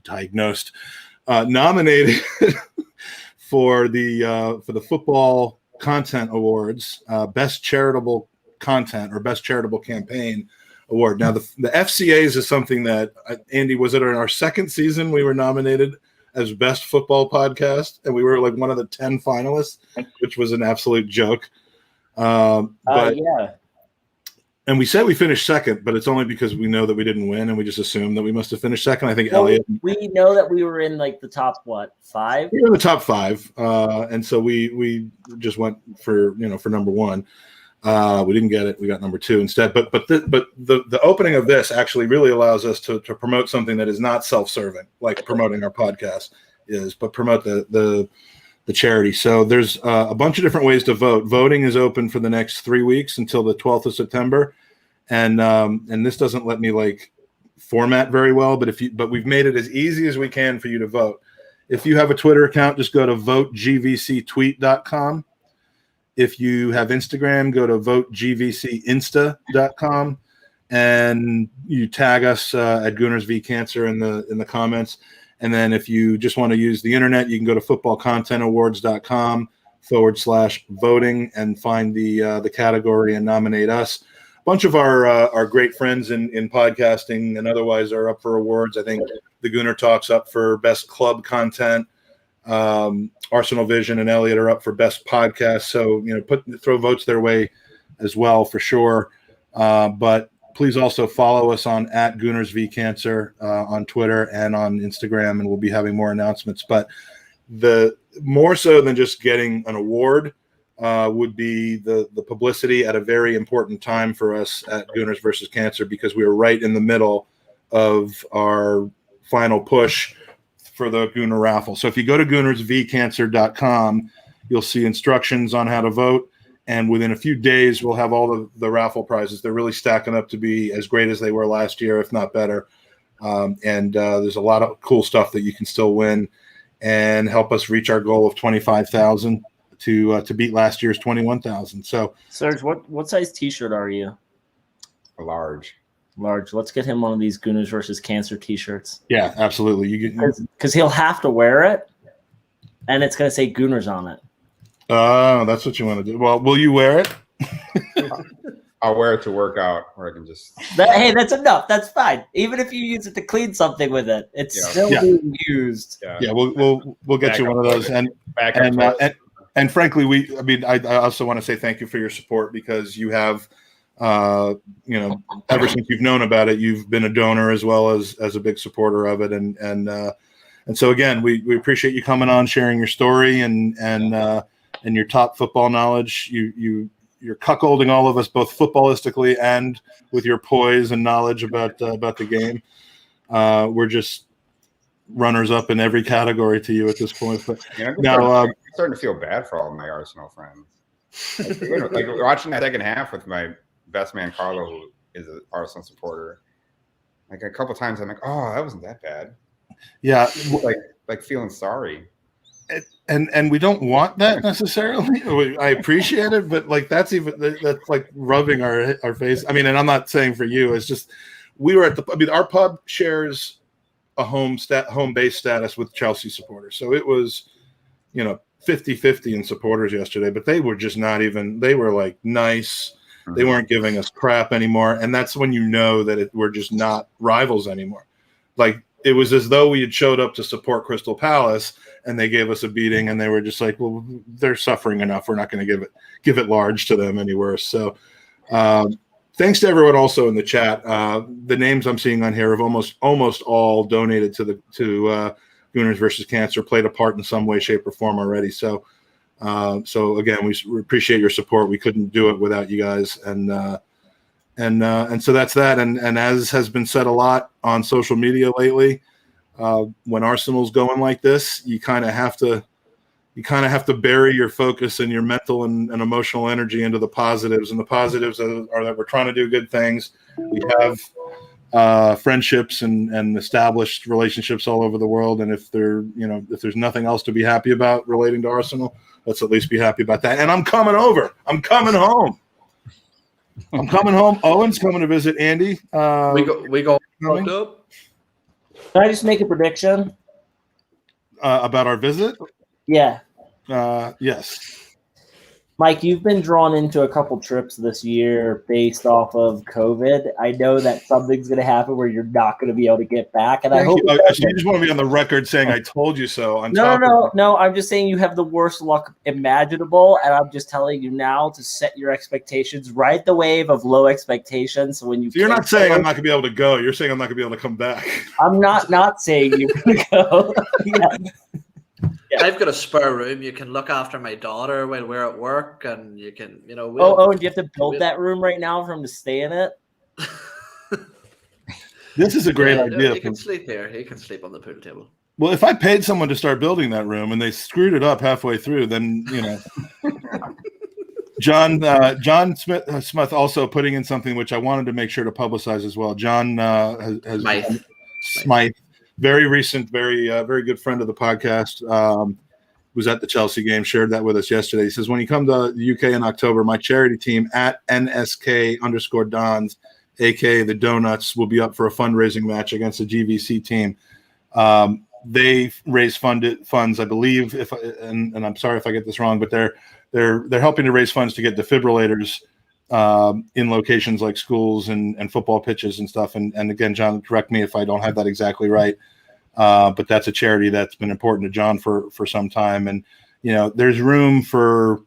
diagnosed, nominated for the Football Content Awards, Best Charitable Content or Best Charitable Campaign Award. Now, the FCAs is something that, Andy, was it in our second season we were nominated as Best Football Podcast, and we were one of the 10 finalists, which was an absolute joke. And we said we finished second, but it's only because we know that we didn't win, and we just assumed that we must have finished second. I think Elliot. We know that we were in the top 5. We were in the top 5, and so we just went for number 1. We didn't get it. We got number 2 instead. But the opening of this actually really allows us to promote something that is not self-serving, like promoting our podcast is, but promote the charity. So there's a bunch of different ways to vote. Voting is open for the next 3 weeks until the 12th of September. And this doesn't let me like format very well, but we've made it as easy as we can for you to vote. If you have a Twitter account, just go to votegvctweet.com. If you have Instagram, go to votegvcinsta.com, and you tag us at Gooners v Cancer in the comments. And then if you just want to use the internet, you can go to footballcontentawards.com/voting and find the category and nominate us. A bunch of our great friends in podcasting and otherwise are up for awards. I think the Gooner Talk's up for best club content. Arsenal Vision and Elliot are up for best podcast. So, throw votes their way as well for sure. But please also follow us on @GoonersVCancer on Twitter and on Instagram, and we'll be having more announcements. But the more so than just getting an award would be the publicity at a very important time for us at Gooners versus Cancer, because we are right in the middle of our final push for the Gooner raffle. So if you go to goonersvcancer.com, you'll see instructions on how to vote. And within a few days, we'll have all the raffle prizes. They're really stacking up to be as great as they were last year, if not better. And there's a lot of cool stuff that you can still win and help us reach our goal of 25,000 to beat last year's 21,000. So, Serge, what size T-shirt are you? A large. Let's get him one of these Gooners versus Cancer T-shirts. Yeah, absolutely. Because he'll have to wear it, and it's going to say Gooners on it. Oh, that's what you want to do. Well, will you wear it? I'll wear it to work out, or I can just. Hey, that's enough. That's fine. Even if you use it to clean something with it, it's still being used. Yeah, we'll get you one of those. And frankly, I also want to say thank you for your support, because you have. Ever since you've known about it, you've been a donor as well as a big supporter of it, and so again, we appreciate you coming on, sharing your story and your top football knowledge. You're cuckolding all of us both footballistically and with your poise and knowledge about the game. We're just runners up in every category to you at this point. But I'm starting to feel bad for all of my Arsenal friends. Like watching that second half with my best man Carlo, who is an Arsenal supporter, like a couple times I'm like, oh, that wasn't that bad. Yeah, like feeling sorry. And we don't want that necessarily. I appreciate it, but like that's like rubbing our face. I mean, and I'm not saying for you. It's just we were our pub shares a home base status with Chelsea supporters, so it was 50-50 in supporters yesterday. But they were just not even. They were like nice. They weren't giving us crap anymore, and that's when you know that we're just not rivals anymore. Like it was as though we had showed up to support Crystal Palace, and they gave us a beating, and they were just like, "Well, they're suffering enough. We're not going to give it large to them any worse." So, thanks to everyone also in the chat. The names I'm seeing on here have almost all donated to Gooners versus Cancer, played a part in some way, shape, or form already. So again, we appreciate your support. We couldn't do it without you guys, and so that's that. And as has been said a lot on social media lately, when Arsenal's going like this, you kind of have to bury your focus and your mental and emotional energy into the positives. And the positives are that we're trying to do good things. We have friendships and established relationships all over the world. And if there's nothing else to be happy about relating to Arsenal, let's at least be happy about that. And I'm coming over. I'm coming home. Owen's coming to visit Andy. We go up. Can I just make a prediction about our visit? Yeah. Yes. Mike, you've been drawn into a couple trips this year based off of COVID. I know that something's going to happen where you're not going to be able to get back, and I hope. You just want to be on the record saying "I told you so." No. I'm just saying you have the worst luck imaginable, and I'm just telling you now to set your expectations. Ride the wave of low expectations. So when you, so you're not saying I'm not going to be able to go. You're saying I'm not going to be able to come back. I'm not saying you're going to go. Yeah. Yeah. I've got a spare room. You can look after my daughter while we're at work, and you can, and do you have to build that room right now for him to stay in it? This is a great idea. He can sleep here. He can sleep on the pool table. Well, if I paid someone to start building that room and they screwed it up halfway through, then John Smith also putting in something which I wanted to make sure to publicize as well. John has Smythe, very recent, very good friend of the podcast. Was at the Chelsea game, shared that with us yesterday. He says, when you come to the UK in October, my charity team at NSK_Dons, aka the Donuts, will be up for a fundraising match against the GVC team. They raise funds, I believe, and I'm sorry if I get this wrong, but they're helping to raise funds to get defibrillators in locations like schools and football pitches and stuff. And again, John, correct me if I don't have that exactly right. But that's a charity that's been important to John for some time. And, there's room for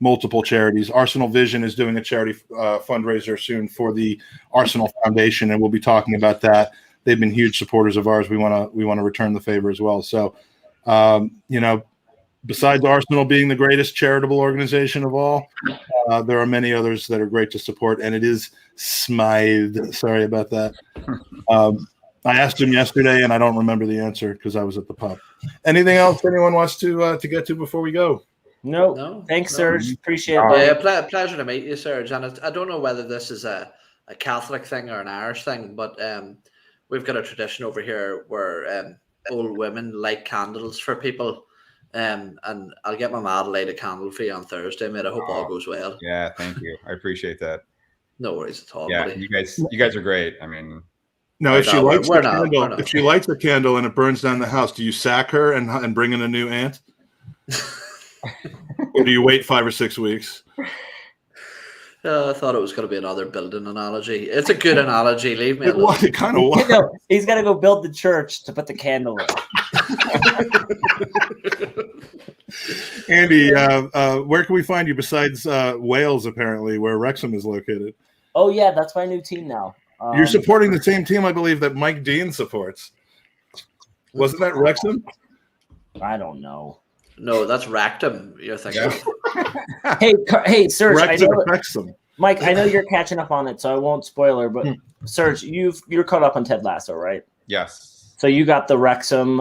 multiple charities. Arsenal Vision is doing a charity fundraiser soon for the Arsenal Foundation, and we'll be talking about that. They've been huge supporters of ours. We want to return the favor as well. So, besides Arsenal being the greatest charitable organization of all, there are many others that are great to support, and it is Smythe. Sorry about that. I asked him yesterday, and I don't remember the answer because I was at the pub. Anything else anyone wants to get to before we go? No. Thanks, Serge. Appreciate it. Yeah, pleasure to meet you, Serge. And I don't know whether this is a Catholic thing or an Irish thing, but we've got a tradition over here where old women light candles for people. And I'll get my ma to light a candle for you on Thursday, mate. I hope all goes well. Yeah, thank you. I appreciate that. No worries at all. Yeah, buddy. you guys are great. I mean, no, if she lights the candle and it burns down the house, do you sack her and bring in a new aunt? Or do you wait 5 or 6 weeks? I thought it was going to be another building analogy. It's a good analogy. Leave me alone. It kind of was. He's got to go build the church to put the candle in. Andy, where can we find you besides Wales, apparently, where Wrexham is located? Oh, yeah, that's my new team now. You're supporting the same team, I believe, that Mike Dean supports. Wasn't that Wrexham? I don't know. No, that's Rectum. You're thinking. Hey, Serge. Wrexham. Mike, I know you're catching up on it, so I won't spoil her. But Serge, you're caught up on Ted Lasso, right? yes. So you got the Wrexham.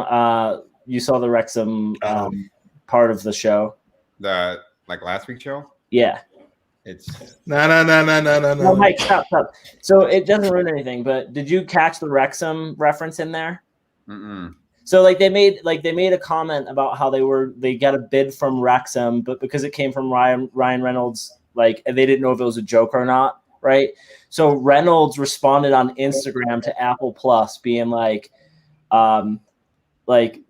You saw the Wrexham part of the show. The last week's show. Yeah. It's No. Mike, stop. So it doesn't ruin anything. But did you catch the Wrexham reference in there? Mm-mm. So they made a comment about how they got a bid from Wrexham, but because it came from Ryan Reynolds, they didn't know if it was a joke or not, right? So Reynolds responded on Instagram to Apple Plus, being like it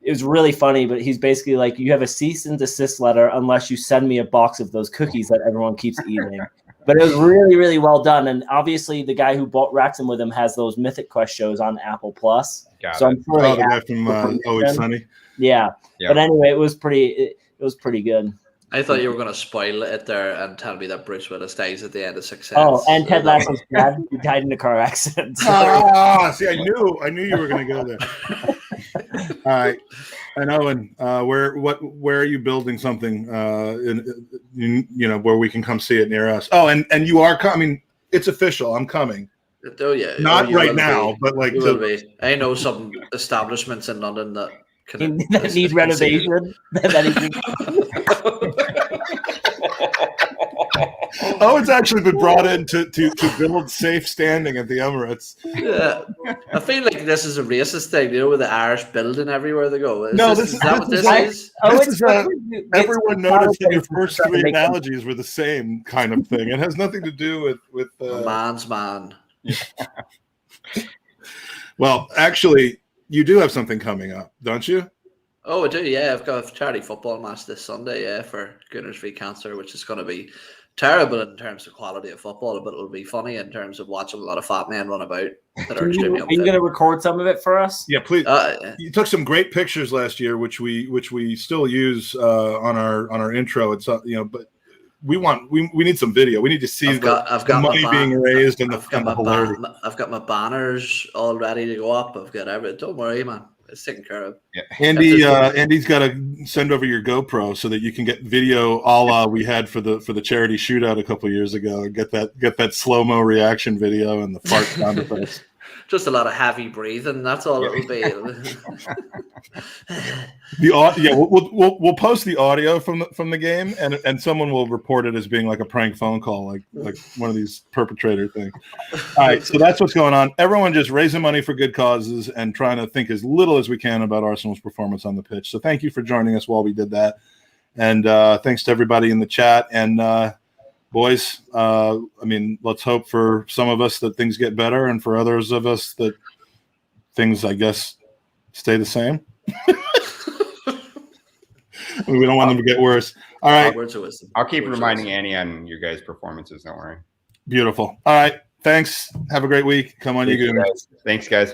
was really funny, but he's basically like, you have a cease and desist letter unless you send me a box of those cookies that everyone keeps eating. But it was really, really well done. And obviously the guy who bought Wrexham with him has those Mythic Quest shows on Apple Plus. So I'm sure the guy from Always Sunny. Yeah. But anyway, it was pretty good. I thought you were going to spoil it there and tell me that Bruce Willis dies at the end of Sixth Sense. Oh, and Ted Lasso's dad died in a car accident. See, I knew you were going to go there. All right. And Owen, where are you building something where we can come see it near us? Oh, and you are coming. It's official. I'm coming. Oh yeah. Not right now, but I know some establishments in London that need renovation. Owen's actually been brought in to build safe standing at the Emirates. Yeah, I feel like this is a racist thing, with the Irish building everywhere they go. Is that what this is? Everyone noticed that your first 3 analogies were the same kind of thing. It has nothing to do with a man's man. Well, actually, you do have something coming up, don't you? Oh, I do. Yeah, I've got a charity football match this Sunday. Yeah, for Gooners v Cancer, which is going to be terrible in terms of quality of football, but it'll be funny in terms of watching a lot of fat men run about that are extremely unfit. Are you going to record some of it for us? Yeah, please. You took some great pictures last year, which we still use on our intro. It's but we need some video. We need to see the money being raised and the hilarity. I've got my banners all ready to go up. I've got everything. Don't worry, man. It's taken care of. Yeah. Andy's got to send over your GoPro so that you can get video a la we had for the charity shootout a couple of years ago. Get that slow-mo reaction video and the fart sound effects. Just a lot of heavy breathing. That's all it'll be. We'll post the audio from the game, and someone will report it as being like a prank phone call, like one of these perpetrator things. All right, so that's what's going on. Everyone just raising money for good causes and trying to think as little as we can about Arsenal's performance on the pitch. So thank you for joining us while we did that, and thanks to everybody in the chat. And boys, I mean, let's hope for some of us that things get better, and for others of us that things, I guess, stay the same. I mean, we don't want them to get worse. All right. I'll keep reminding Annie on your guys' performances. Don't worry. Beautiful. All right. Thanks. Have a great week. Come on, you Gooners. Thanks, guys.